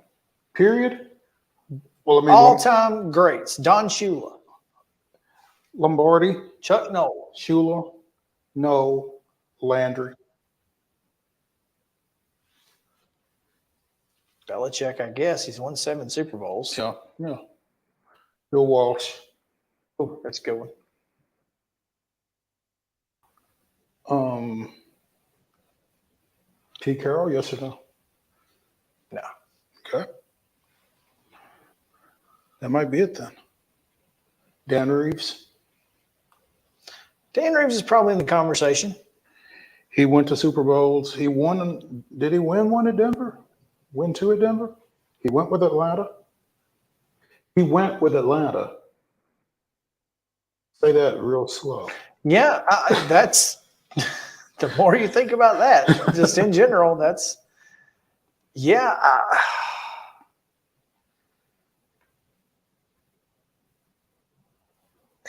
Period? Well, I mean, all-time greats. Don Shula. Lombardi. Chuck Noll. Shula. No. Landry. Belichick, I guess. He's won 7 Super Bowls. Yeah. Bill Walsh. Oh, that's a good one. Pete Carroll, yes or no? No. Okay. That might be it then. Dan Reeves. Dan Reeves is probably in the conversation. He went to Super Bowls. He won. Did he win one at Denver? Win 2 at Denver? He went with Atlanta. Say that real slow. Yeah, that's the more you think about that, just in general, that's yeah.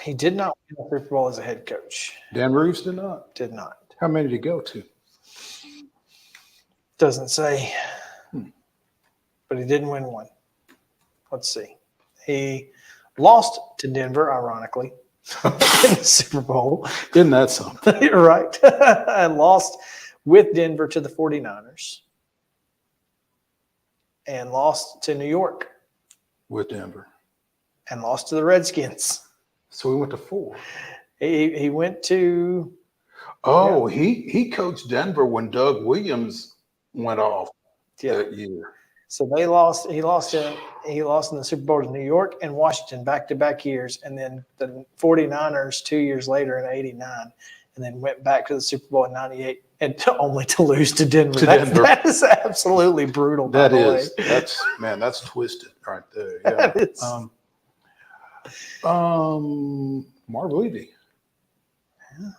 He did not win the Super Bowl as a head coach. Dan Reeves did not. Did not. How many did he go to? Doesn't say. But he didn't win one. Let's see. He lost to Denver, ironically, in the Super Bowl. Isn't that something? Right. And lost with Denver to the 49ers. And lost to New York. With Denver. And lost to the Redskins. So he went to 4. He went to. Oh, yeah. He coached Denver when Doug Williams went off that year. So they lost. He lost in the Super Bowl to New York and Washington back-to-back years, and then the 49ers 2 years later in '89, and then went back to the Super Bowl in '98 and only to lose to Denver. That is absolutely brutal. That is. That's twisted right there. Yeah. That is. Marv Levy. Yeah.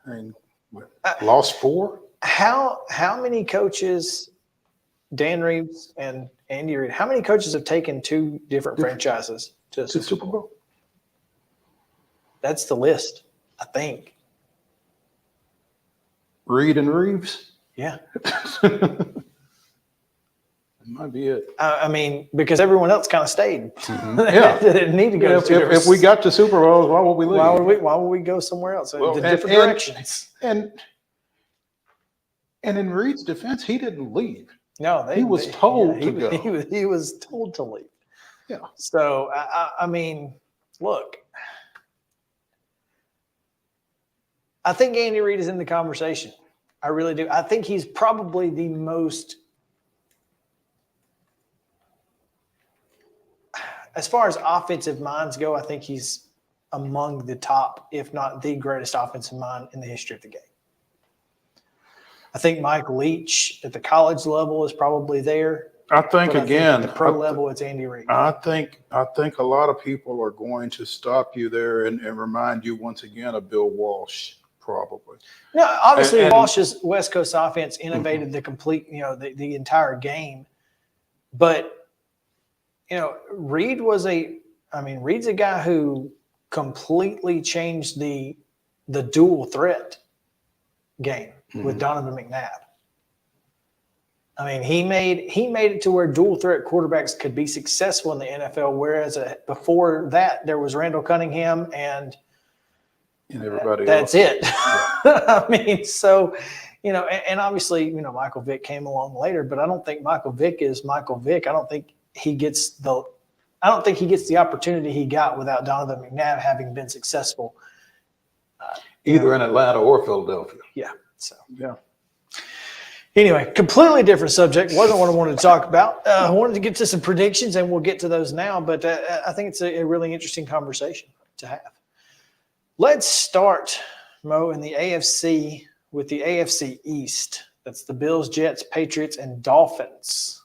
I mean, lost 4. How many coaches, Dan Reeves and Andy Reid, how many coaches have taken 2 different franchises to the Super Bowl? That's the list, I think. Reid and Reeves? Yeah. Might be it. I mean, because everyone else kind of stayed. Mm-hmm. Yeah. They didn't need to go to if we got to Super Bowls, why would we leave? Why would we go somewhere else? Well, Different directions. And in Reid's defense, he didn't leave. No, he was told to go. He was told to leave. Yeah. So I mean, look, I think Andy Reid is in the conversation. I really do. I think he's probably the most. As far as offensive minds go, I think he's among the top, if not the greatest offensive mind in the history of the game. I think Mike Leach at the college level is probably there. I think at the pro I level, it's Andy Reid. I think a lot of people are going to stop you there and remind you once again of Bill Walsh, probably. No, obviously Walsh's West Coast offense innovated the complete, the entire game, but. Reid's a guy who completely changed the dual threat game with Donovan McNabb. I mean, he made it to where dual threat quarterbacks could be successful in the NFL, whereas before that there was Randall Cunningham and everybody that's else. it. I mean, so and obviously Michael Vick came along later, but I don't think Michael Vick is Michael Vick. I don't think he gets the opportunity he got without Donovan McNabb having been successful. Either in Atlanta or Philadelphia. Yeah. So, yeah. Anyway, completely different subject. Wasn't what I wanted to talk about. I wanted to get to some predictions, and we'll get to those now, but I think it's a really interesting conversation to have. Let's start, Mo, in the AFC with the AFC East. That's the Bills, Jets, Patriots, and Dolphins.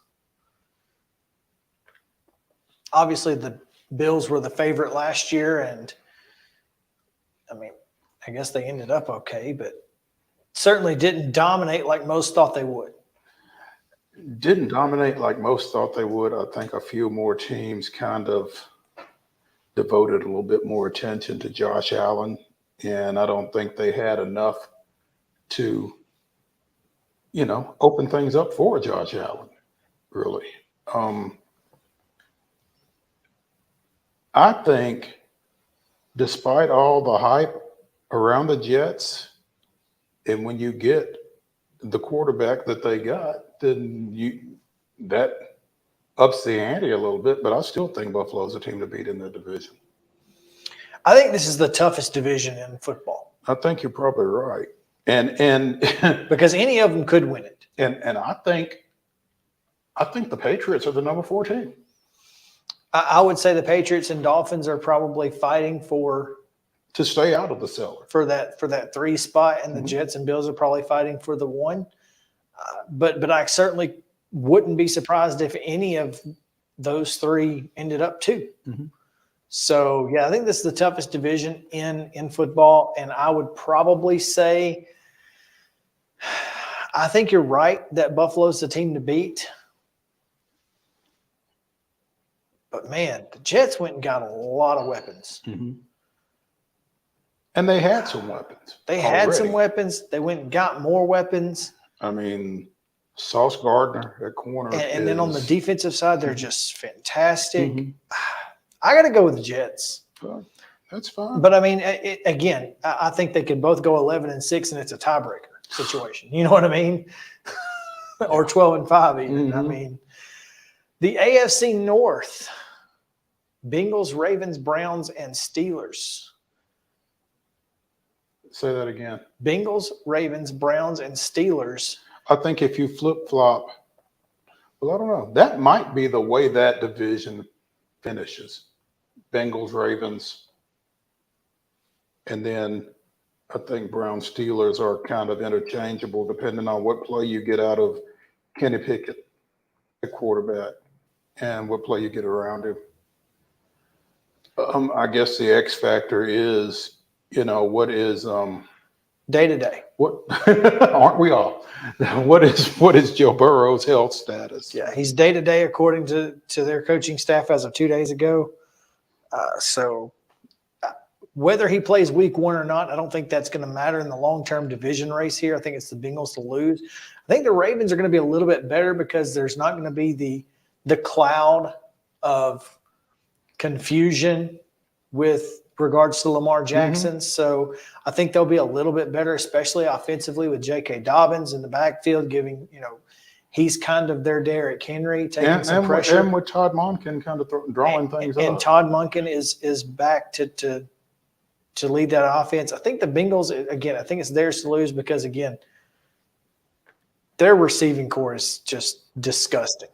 Obviously, the Bills were the favorite last year, and I mean, I guess they ended up okay, but certainly didn't dominate like most thought they would. Didn't dominate like most thought they would. I think a few more teams kind of devoted a little bit more attention to Josh Allen, and I don't think they had enough to, open things up for Josh Allen, really. I think despite all the hype around the Jets, and when you get the quarterback that they got, then that ups the ante a little bit, but I still think Buffalo's a team to beat in the division. I think this is the toughest division in football. I think you're probably right. And because any of them could win it. And I think the Patriots are the number 4 team. I would say the Patriots and Dolphins are probably fighting to stay out of the cellar for that 3 spot, and the Jets and Bills are probably fighting for the 1. But I certainly wouldn't be surprised if any of those 3 ended up 2. So, yeah, I think this is the toughest division in football, and I would probably say I think you're right that Buffalo's the team to beat. But, man, the Jets went and got a lot of weapons. Mm-hmm. And they had some weapons. They had some weapons. They went and got more weapons. I mean, Sauce Gardner at corner. And then on the defensive side, they're just fantastic. Mm-hmm. I got to go with the Jets. That's fine. But, I mean, again, I think they could both go 11-6, and it's a tiebreaker situation. You know what I mean? Or 12-5 even. Mm-hmm. I mean, the AFC North, Bengals, Ravens, Browns, and Steelers. Say that again. Bengals, Ravens, Browns, and Steelers. I think if you flip-flop, well, I don't know. That might be the way that division finishes. Bengals, Ravens, and then I think Browns, Steelers are kind of interchangeable depending on what play you get out of Kenny Pickett, the quarterback, and what play you get around him. I guess the X factor is, what is day to day? What aren't we all? What is Joe Burrow's health status? Yeah, he's day to day according to their coaching staff as of 2 days ago. So whether he plays week 1 or not, I don't think that's going to matter in the long-term division race here. I think it's the Bengals to lose. I think the Ravens are going to be a little bit better because there's not going to be the cloud of confusion with regards to Lamar Jackson. Mm-hmm. So I think they'll be a little bit better, especially offensively with J.K. Dobbins in the backfield, giving, he's kind of their Derrick Henry, taking some pressure. And with Todd Monken kind of drawing things up. And Todd Monken is back to lead that offense. I think the Bengals, again, I think it's theirs to lose because, again, their receiving core is just disgusting.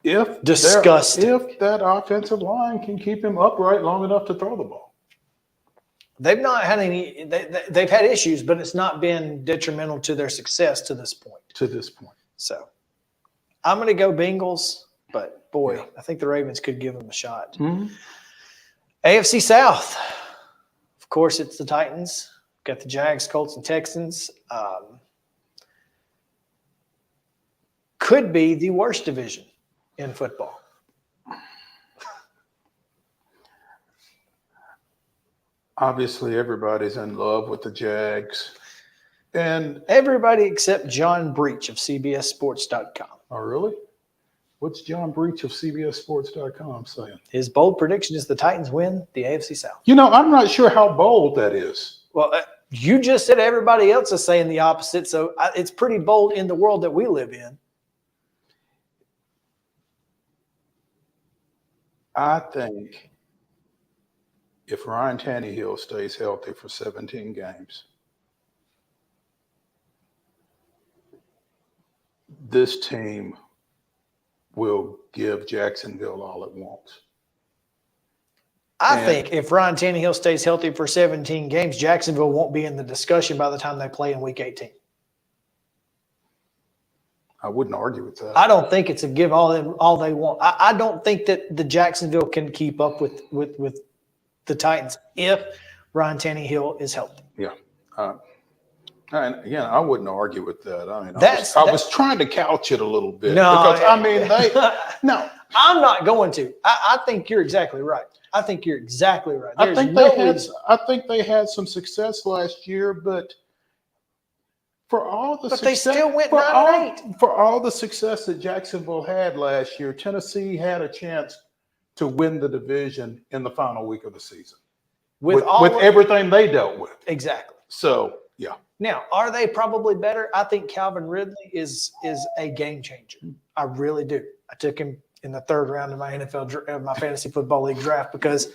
If that offensive line can keep him upright long enough to throw the ball. They've not had any they've had issues, but it's not been detrimental to their success to this point. So I'm going to go Bengals, but boy, yeah. I think the Ravens could give them a shot. Mm-hmm. AFC South, of course, it's the Titans. Got the Jags, Colts, and Texans. Could be the worst division in football. Obviously, everybody's in love with the Jags. And everybody except John Breach of CBSSports.com. Oh, really? What's John Breach of CBSSports.com saying? His bold prediction is the Titans win the AFC South. I'm not sure how bold that is. Well, you just said everybody else is saying the opposite, so it's pretty bold in the world that we live in. I think if Ryan Tannehill stays healthy for 17 games, this team will give Jacksonville all it wants. I think if Ryan Tannehill stays healthy for 17 games, Jacksonville won't be in the discussion by the time they play in Week 18. I wouldn't argue with that. I don't think it's a give all they want. I don't think that the Jacksonville can keep up with the Titans if Ryan Tannehill is healthy. Yeah. And again, I wouldn't argue with that. I mean, I was trying to couch it a little bit. No, because, no. I'm not going to. I think you're exactly right. I think they had some success last year, but for all the they still went 9-8. For all the success that Jacksonville had last year, Tennessee had a chance to win the division in the final week of the season with everything they dealt with. Exactly. So, yeah. Now, are they probably better? I think Calvin Ridley is a game changer. I really do. I took him in the 3rd round of my fantasy football league draft because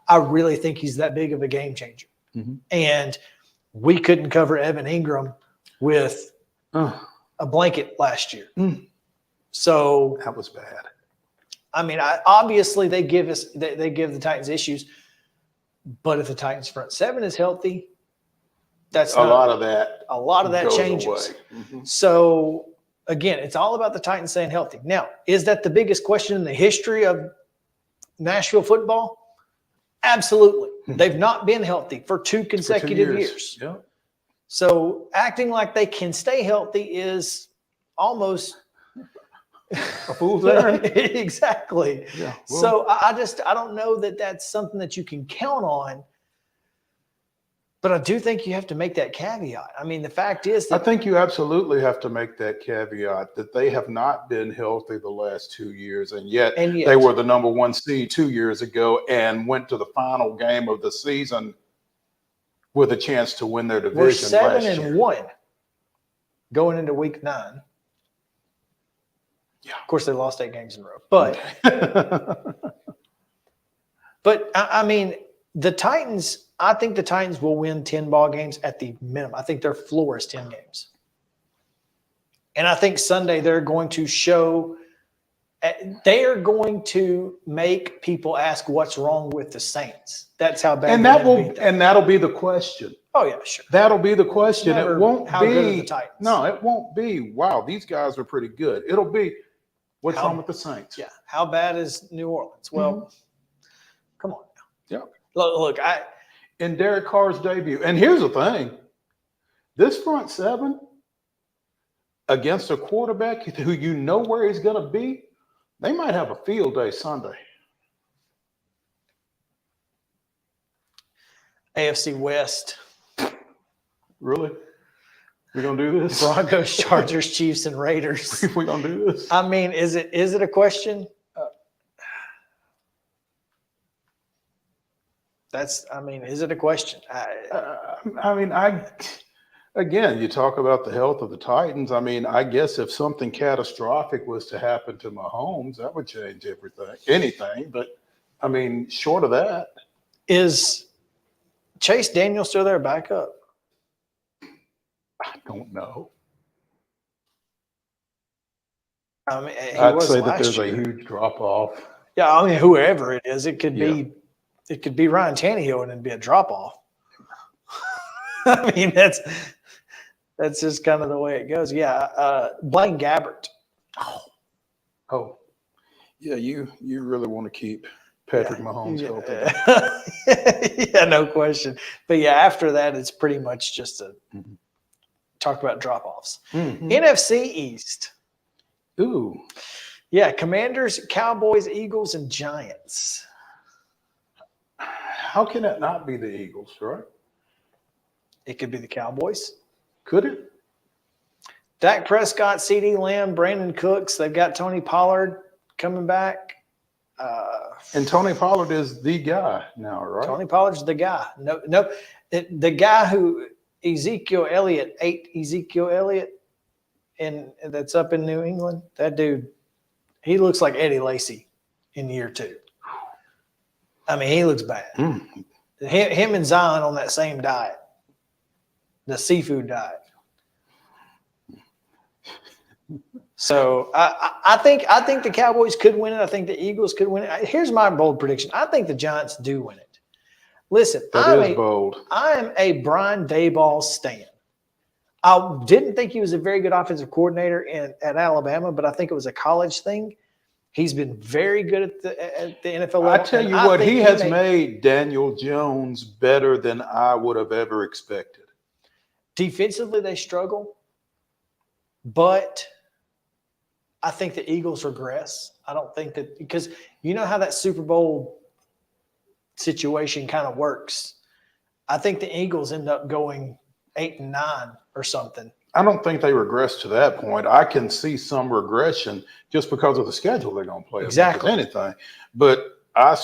I really think he's that big of a game changer. Mm-hmm. And we couldn't cover Evan Ingram with a blanket last year. So that was bad. I mean, obviously they give the Titans issues, but if the Titans front 7 is healthy, that's a lot of that changes. Mm-hmm. So again, it's all about the Titans staying healthy. Now, is that the biggest question in the history of Nashville football? Absolutely. They've not been healthy for 2 consecutive years. Yeah. So acting like they can stay healthy is almost a fool's errand. Exactly. Yeah. Well, So I don't know that that's something that you can count on. But I do think you have to make that caveat. I mean, the fact is that I think you absolutely have to make that caveat that they have not been healthy the last 2 years, and yet they were the number 1 seed 2 years ago and went to the final game of the season with a chance to win their division. We're 7-1 last year. going into week 9. Yeah. Of course, they lost 8 games in a row. But, but I mean, the Titans, I think the Titans will win 10 ball games at the minimum. I think their floor is 10 games. And I think Sunday they're going to show – they are going to make people ask what's wrong with the Saints. That's how bad that'll be the question. Oh, yeah, sure. That'll be the question. Never It won't how be good are the Titans. No, it won't be, wow, these guys are pretty good. It'll be what's wrong with the Saints. Yeah. How bad is New Orleans? Well, come on now. Yeah. Look, in Derek Carr's debut. And here's the thing. This front seven against a quarterback who you know where he's going to be, they might have a field day Sunday. AFC West. Really? We're going to do this? Broncos, Chargers, Chiefs, and Raiders. We're going to do this? I mean, is it a question? Is it a question? Again, you talk about the health of the Titans. I mean, I guess if something catastrophic was to happen to Mahomes, that would change anything. But I mean, short of that. Is Chase Daniel still their backup? I don't know. I mean, I'd say that there's a huge drop off. Yeah, I mean, whoever it is, it could be Ryan Tannehill and it'd be a drop off. I mean, that's just kind of the way it goes. Yeah, Blaine Gabbert. Oh, yeah. You really want to keep Patrick Mahomes healthy? Yeah, no question. But yeah, after that, it's pretty much just talk about drop offs. NFC East. Ooh. Yeah, Commanders, Cowboys, Eagles, and Giants. How can it not be the Eagles, right? It could be the Cowboys. Could it? Dak Prescott, CeeDee Lamb, Brandon Cooks. They've got Tony Pollard coming back. And Tony Pollard is the guy now, right? Tony Pollard's the guy. No, the guy who Ezekiel Elliott, and that's up in New England. That dude, he looks like Eddie Lacy in year 2. I mean, he looks bad. Him and Zion on that same diet, the seafood diet. So I think the Cowboys could win it. I think the Eagles could win it. Here's my bold prediction. I think the Giants do win it. Listen, that is bold. I am a Brian Daboll stan. I didn't think he was a very good offensive coordinator at Alabama, but I think it was a college thing. He's been very good at the NFL level. I tell you what, he has made Daniel Jones better than I would have ever expected. Defensively, they struggle, but I think the Eagles regress. I don't think that, because you know how that Super Bowl situation kind of works. I think the Eagles end up going 8-9 or something. I don't think they regress to that point. I can see some regression just because of the schedule they're going to play. Exactly. As much as anything. But I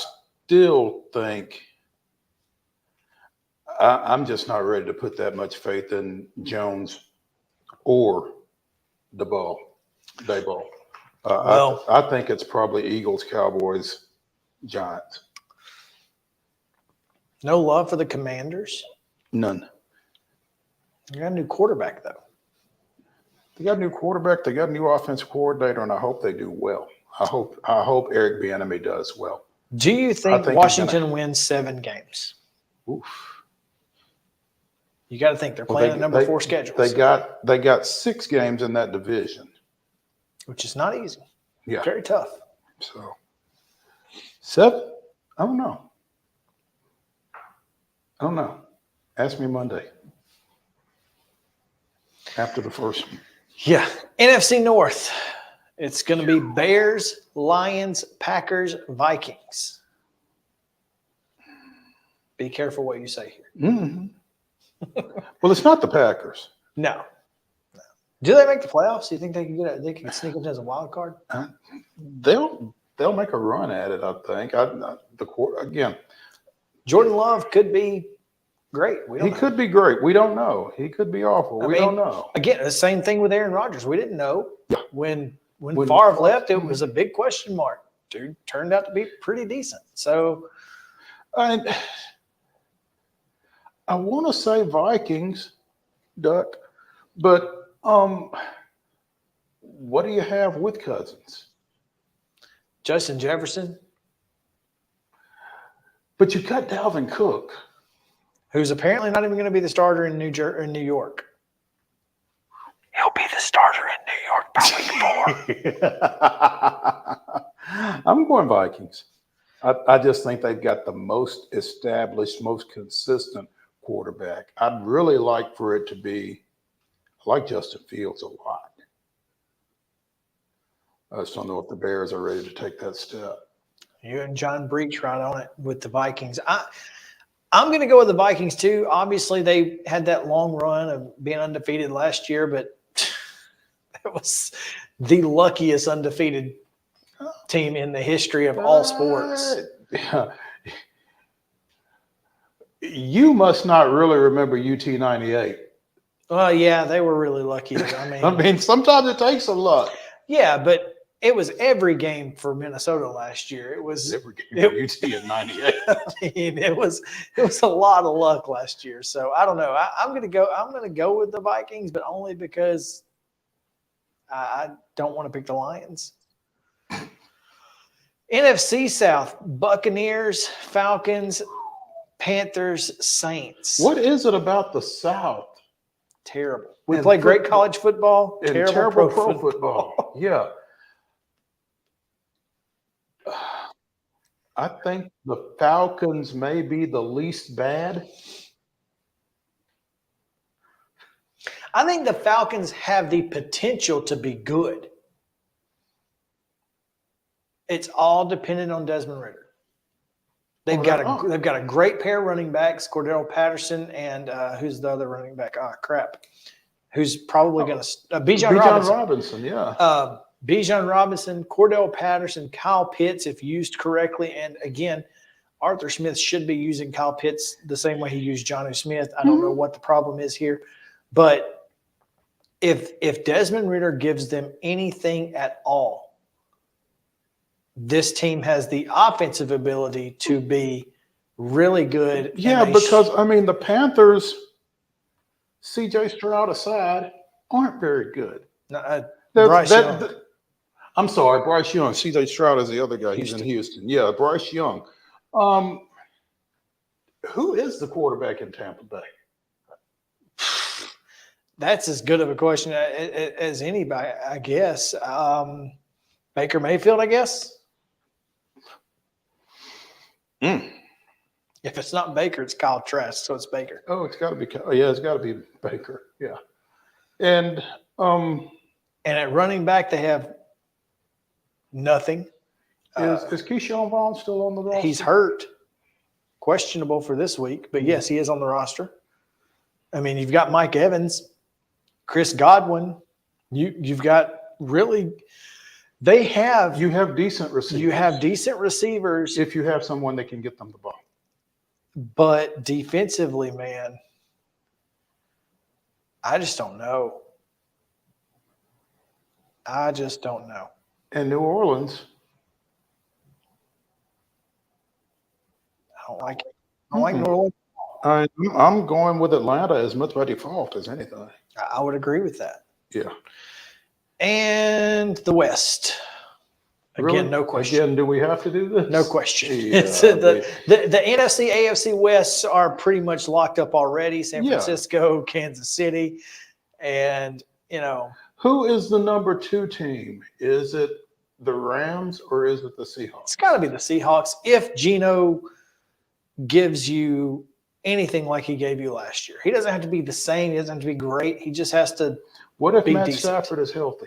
still think I'm just not ready to put that much faith in Jones or Daboll. I think it's probably Eagles, Cowboys, Giants. No love for the Commanders? None. You got a new quarterback, though. They got a new quarterback. They got a new offensive coordinator, and I hope they do well. I hope Eric Bieniemy does well. Do you think Washington wins 7 games? Oof. You got to think they're playing a number 4 schedule. They got 6 games in that division, which is not easy. Yeah, very tough. So Sept? I don't know. Ask me Monday after the first one. Yeah. NFC North. It's going to be Bears, Lions, Packers, Vikings. Be careful what you say here. Mm-hmm. Well, it's not the Packers. No. Do they make the playoffs? Do you think they can they can sneak up as a wild card? They'll make a run at it, I think. Again, Jordan Love could be great. He could be great. We don't know. He could be awful. We don't know. Again, the same thing with Aaron Rodgers. We didn't know. When Favre left, it was a big question mark. Dude turned out to be pretty decent. So I want to say Vikings, Duck, but what do you have with Cousins? Justin Jefferson. But you got Dalvin Cook, who's apparently not even going to be the starter in New York. He'll be the starter in New York by week 4. I'm going Vikings. I just think they've got the most established, most consistent quarterback. I'd really like for it to be, I like Justin Fields a lot. I just don't know if the Bears are ready to take that step. You and John Breach right on it with the Vikings. I'm going to go with the Vikings too. Obviously, they had that long run of being undefeated last year, but that was the luckiest undefeated team in the history of all sports. You must not really remember UT 98. Well, yeah, they were really lucky. I mean, sometimes it takes some luck. Yeah, but it was every game for Minnesota last year. It was every game for UT in 98. I mean, it was a lot of luck last year. So I don't know. I'm gonna go with the Vikings, but only because I don't want to pick the Lions. NFC South: Buccaneers, Falcons, Panthers, Saints. What is it about the South? Terrible. We play great college football, and terrible pro football. Yeah. I think the Falcons may be the least bad. I think the Falcons have the potential to be good. It's all dependent on Desmond Ridder. They've got a great pair of running backs, Cordell Patterson and who's the other running back? Oh, crap. Who's probably going to Bijan Robinson, yeah. Bijan Robinson, Cordell Patterson, Kyle Pitts, if used correctly. And again, Arthur Smith should be using Kyle Pitts the same way he used Jonnu Smith. I don't know what the problem is here. But if Desmond Ridder gives them anything at all, this team has the offensive ability to be really good. Yeah, because, I mean, the Panthers, C.J. Stroud aside, aren't very good. Bryce Young. I'm sorry, Bryce Young. C.J. Stroud is the other guy. He's in Houston. Yeah, Bryce Young. Who is the quarterback in Tampa Bay? That's as good of a question as anybody, I guess. Baker Mayfield, I guess. If it's not Baker, it's Kyle Trask, so it's Baker. Oh, it's got to be. Yeah, it's got to be Baker. Yeah, and at running back they have nothing. Is Keyshawn Vaughn still on the roster? He's hurt, questionable for this week, but yes, he is on the roster. I mean, you've got Mike Evans, Chris Godwin. You've got really. You have decent receivers. You have decent receivers if you have someone that can get them the ball. But defensively, man, I just don't know. I just don't know. And New Orleans. I don't like it. I don't like New Orleans. I'm going with Atlanta as much by default as anything. I would agree with that. Yeah. And the West. Again, really? No question. Again, do we have to do this? No question. Yeah, the NFC, AFC West are pretty much locked up already. San Francisco, Kansas City, and who is the number 2 team? Is it the Rams or is it the Seahawks? It's got to be the Seahawks if Geno gives you anything like he gave you last year. He doesn't have to be the same. He doesn't have to be great. He just has to What if be Matt decent. Stafford is healthy?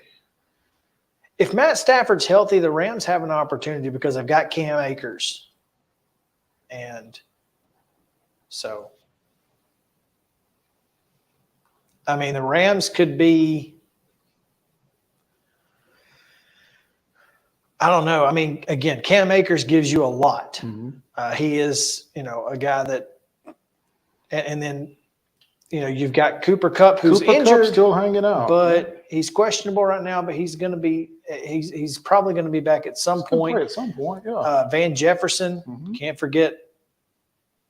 If Matt Stafford's healthy, the Rams have an opportunity because they've got Cam Akers. And so, I mean, the Rams could be, I don't know. I mean, again, Cam Akers gives you a lot. He is, a guy that, and then, you've got Cooper Kupp who's injured. Kupp's still hanging out. But he's questionable right now, but he's going to be he's probably going to be back at some point. At some point, yeah. Van Jefferson, can't forget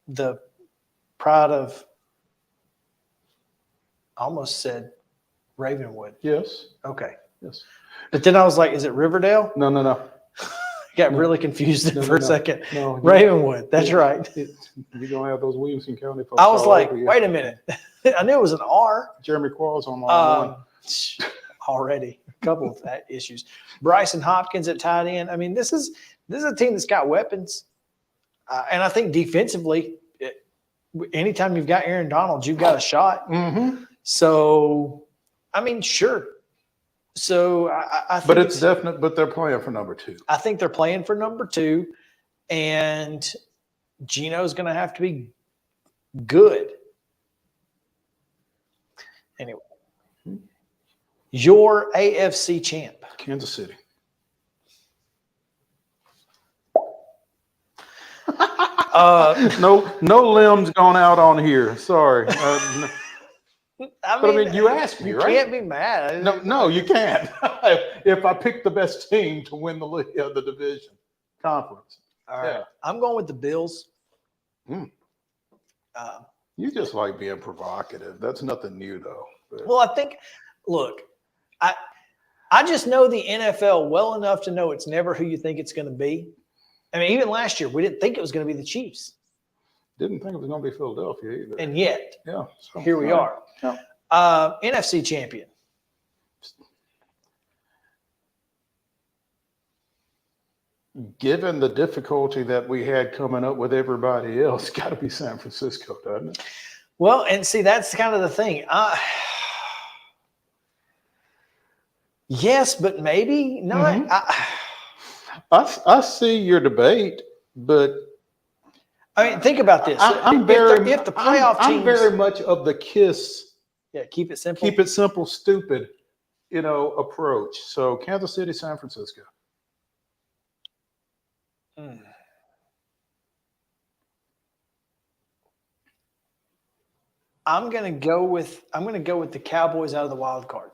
the pride of, I almost said Ravenwood. Yes. Okay. Yes. But then I was like, is it Riverdale? No. Got really confused for a second. No, Ravenwood. That's right. You're going to have those Williamson County folks. I was like, over you. wait a minute. I knew it was an R. Jeremy Qualls on line one. Already a couple of issues. Bryson Hopkins at tight end. I mean, this is a team that's got weapons. And I think defensively, anytime you've got Aaron Donald, you've got a shot. So, I mean, sure. So I think but it's definite. But they're playing for number 2. I think they're playing for number 2, and Geno's going to have to be good. Anyway, your AFC champ, Kansas City. No limbs gone out on here. Sorry. I mean, you asked me, right? You can't be mad. No, you can't. If I pick the best team to win the division conference. All right. I'm going with the Bills. You just like being provocative. That's nothing new, though. But. Well, I think, look, I just know the NFL well enough to know it's never who you think it's going to be. I mean, even last year, we didn't think it was going to be the Chiefs. Didn't think it was going to be Philadelphia either. And yet, so here we are. Yeah. NFC champion. Given the difficulty that we had coming up with everybody else, got to be San Francisco, doesn't it? Well, and see, that's kind of the thing. Yes, but maybe not. I see your debate, but I mean, think about this. If the playoff teams, I'm very much of the KISS. Yeah, keep it simple. Keep it simple, stupid, approach. So Kansas City, San Francisco. I'm gonna go with the Cowboys out of the wild card.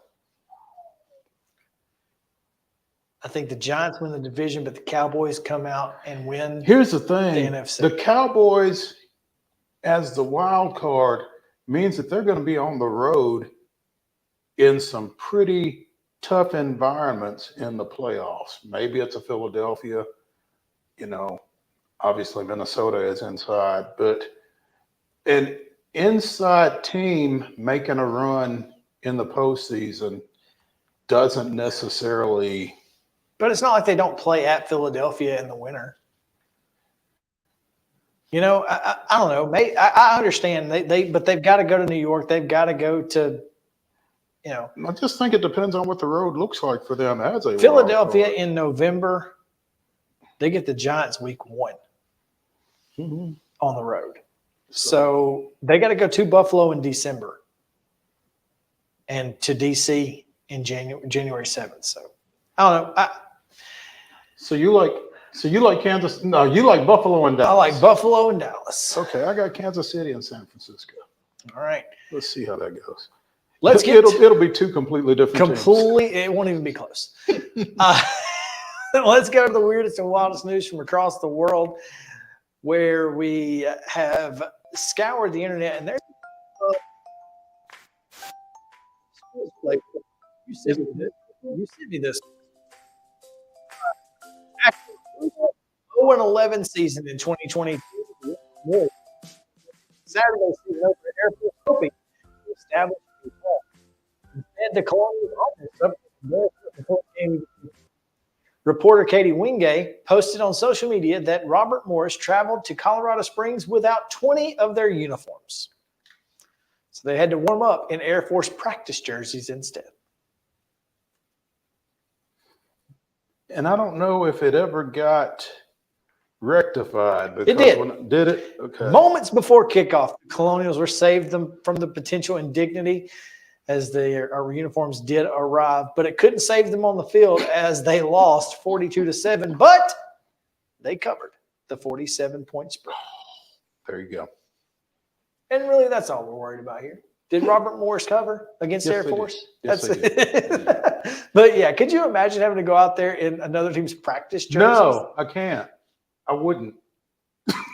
I think the Giants win the division, but the Cowboys come out and win. Here's the thing: the NFC. The Cowboys, as the wild card, means that they're going to be on the road in some pretty tough environments in the playoffs. Maybe it's a Philadelphia. Obviously Minnesota is inside, but an inside team making a run in the postseason doesn't necessarily. But it's not like they don't play at Philadelphia in the winter. I don't know. I understand but they've got to go to New York. They've got to go to, I just think it depends on what the road looks like for them as a Philadelphia in November. They get the Giants week 1 on the road. So they got to go to Buffalo in December and to DC in January 7th. So I don't know. So you like Kansas? No, you like Buffalo and Dallas. I like Buffalo and Dallas. Okay, I got Kansas City and San Francisco. All right. Let's see how that goes. It'll be 2 completely different teams. It won't even be close. Let's go to the weirdest and wildest news from across the world, where we have scoured the internet, and there's like you sent me this. 0-11 season in 2022. Saturday season over at Air Force Trophy to establish a call. Instead, the Colonials almost suffered before game. Reporter Katie Wingate posted on social media that Robert Morris traveled to Colorado Springs without 20 of their uniforms. So they had to warm up in Air Force practice jerseys instead. And I don't know if it ever got rectified. It did. Did it? Okay. Moments before kickoff, the Colonials were saved them from the potential indignity as our uniforms did arrive, but it couldn't save them on the field as they lost 42-7, but they covered the 47-point spread. There you go. And really, that's all we're worried about here. Did Robert Morris cover against Air Force? Yes, they did. But yeah, could you imagine having to go out there in another team's practice jerseys? No, I can't. I wouldn't.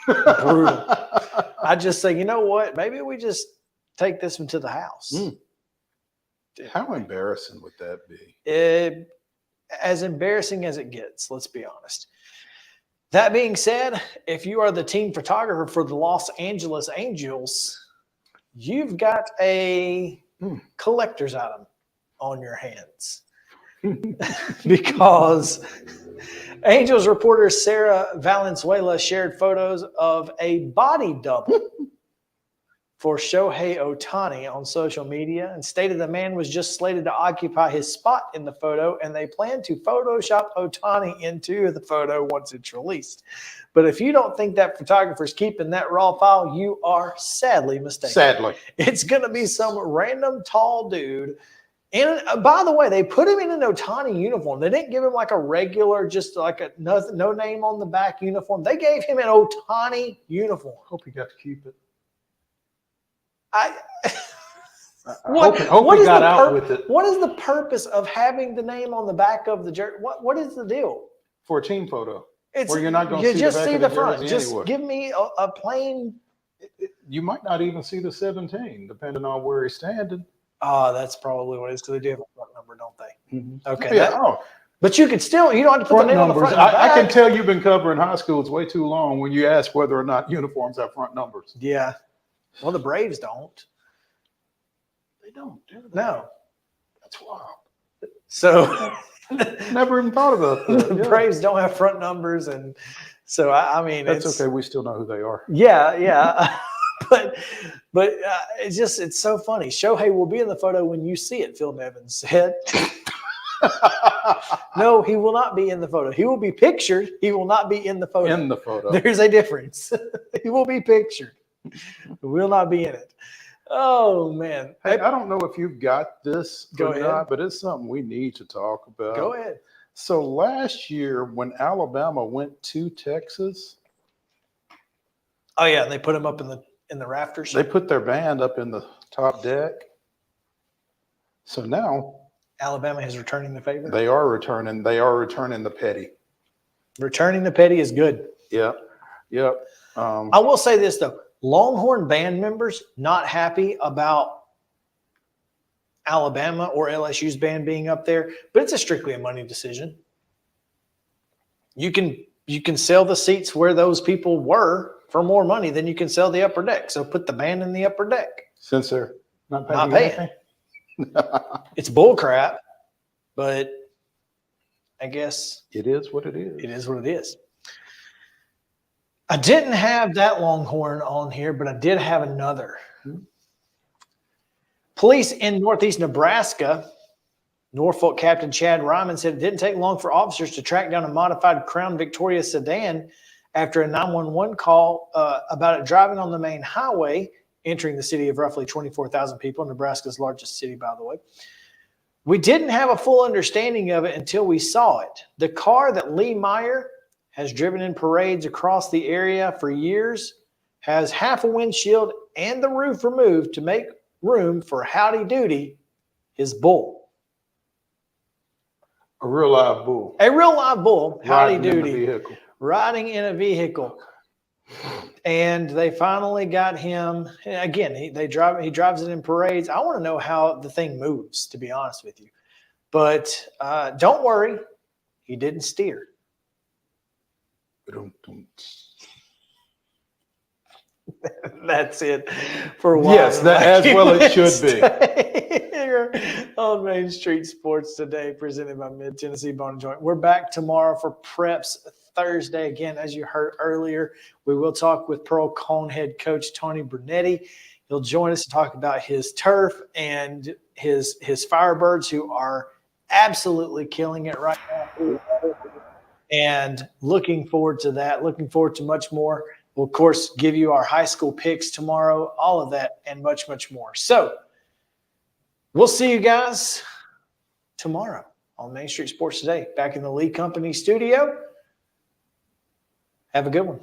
Brutal. I'd just say, you know what? Maybe we just take this one to the house. How embarrassing would that be? As embarrassing as it gets, let's be honest. That being said, if you are the team photographer for the Los Angeles Angels, you've got a collector's item on your hands. Because Angels reporter Sarah Valenzuela shared photos of a body double for Shohei Ohtani on social media and stated the man was just slated to occupy his spot in the photo, and they plan to Photoshop Ohtani into the photo once it's released. But if you don't think that photographer's keeping that raw file, you are sadly mistaken. Sadly. It's going to be some random tall dude. And by the way, they put him in an Ohtani uniform. They didn't give him like a regular, just like a no name on the back uniform. They gave him an Ohtani uniform. Hope he got to keep it. What he got out with it. What is the purpose of having the name on the back of the jersey? What is the deal? For a team photo. It's, where you're not going to see just the back see of the the front. jersey Just anyway. give me a plain. You might not even see the 17, depending on where he's standing. That's probably what it is, because they do have a front number, don't they? Mm-hmm. Okay. Yeah. But you could still, you don't have to put the name on the front. I can tell you've been covering high schools way too long when you ask whether or not uniforms have front numbers. Yeah. Well, the Braves don't. They don't, do they? No. That's wild. So never even thought about that. The Braves don't have front numbers, and so I mean, that's it's okay. We still know who they are. Yeah. but it's so funny. Shohei will be in the photo when you see it, Phil Nevins said. No, he will not be in the photo. He will be pictured. He will not be in the photo. In the photo. There's a difference. He will be pictured. He will not be in it. Oh, man. Hey, I don't know if you've got this Go or ahead. not, but it's something we need to talk about. Go ahead. So last year when Alabama went to Texas. Oh, yeah. And they put him up in the rafters. They put their band up in the top deck. So now Alabama is returning the favor. They are returning the petty. Returning the petty is good. Yep. I will say this, though. Longhorn band members not happy about Alabama or LSU's band being up there, but it's strictly a money decision. You can sell the seats where those people were for more money than you can sell the upper deck. So put the band in the upper deck. Since they're not paying. Not paying. It's bull crap, but I guess it is what it is. It is what it is. I didn't have that Longhorn on here, but I did have another. Police in Northeast Nebraska, Norfolk Captain Chad Ryman said it didn't take long for officers to track down a modified Crown Victoria sedan after a 911 call about it driving on the main highway, entering the city of roughly 24,000 people, Nebraska's largest city, by the way. We didn't have a full understanding of it until we saw it. The car that Lee Meyer has driven in parades across the area for years, has half a windshield and the roof removed to make room for Howdy Doody, his bull. A real live bull. A real live bull, Howdy Riding Doody, in a vehicle. riding in a vehicle. And they finally got him. Again, he drives it in parades. I want to know how the thing moves, to be honest with you. But don't worry, he didn't steer. That's it for a while. Yes, that as well it should be. here on Main Street Sports Today, presented by Mid-Tennessee Bone and Joint. We're back tomorrow for Preps Thursday. Again, as you heard earlier, we will talk with Pearl Cone head coach Tony Brunetti. He'll join us to talk about his turf and his Firebirds, who are absolutely killing it right now. And looking forward to that, looking forward to much more. We'll, of course, give you our high school picks tomorrow, all of that and much, much more. So we'll see you guys tomorrow on Main Street Sports Today, back in the Lee Company studio. Have a good one.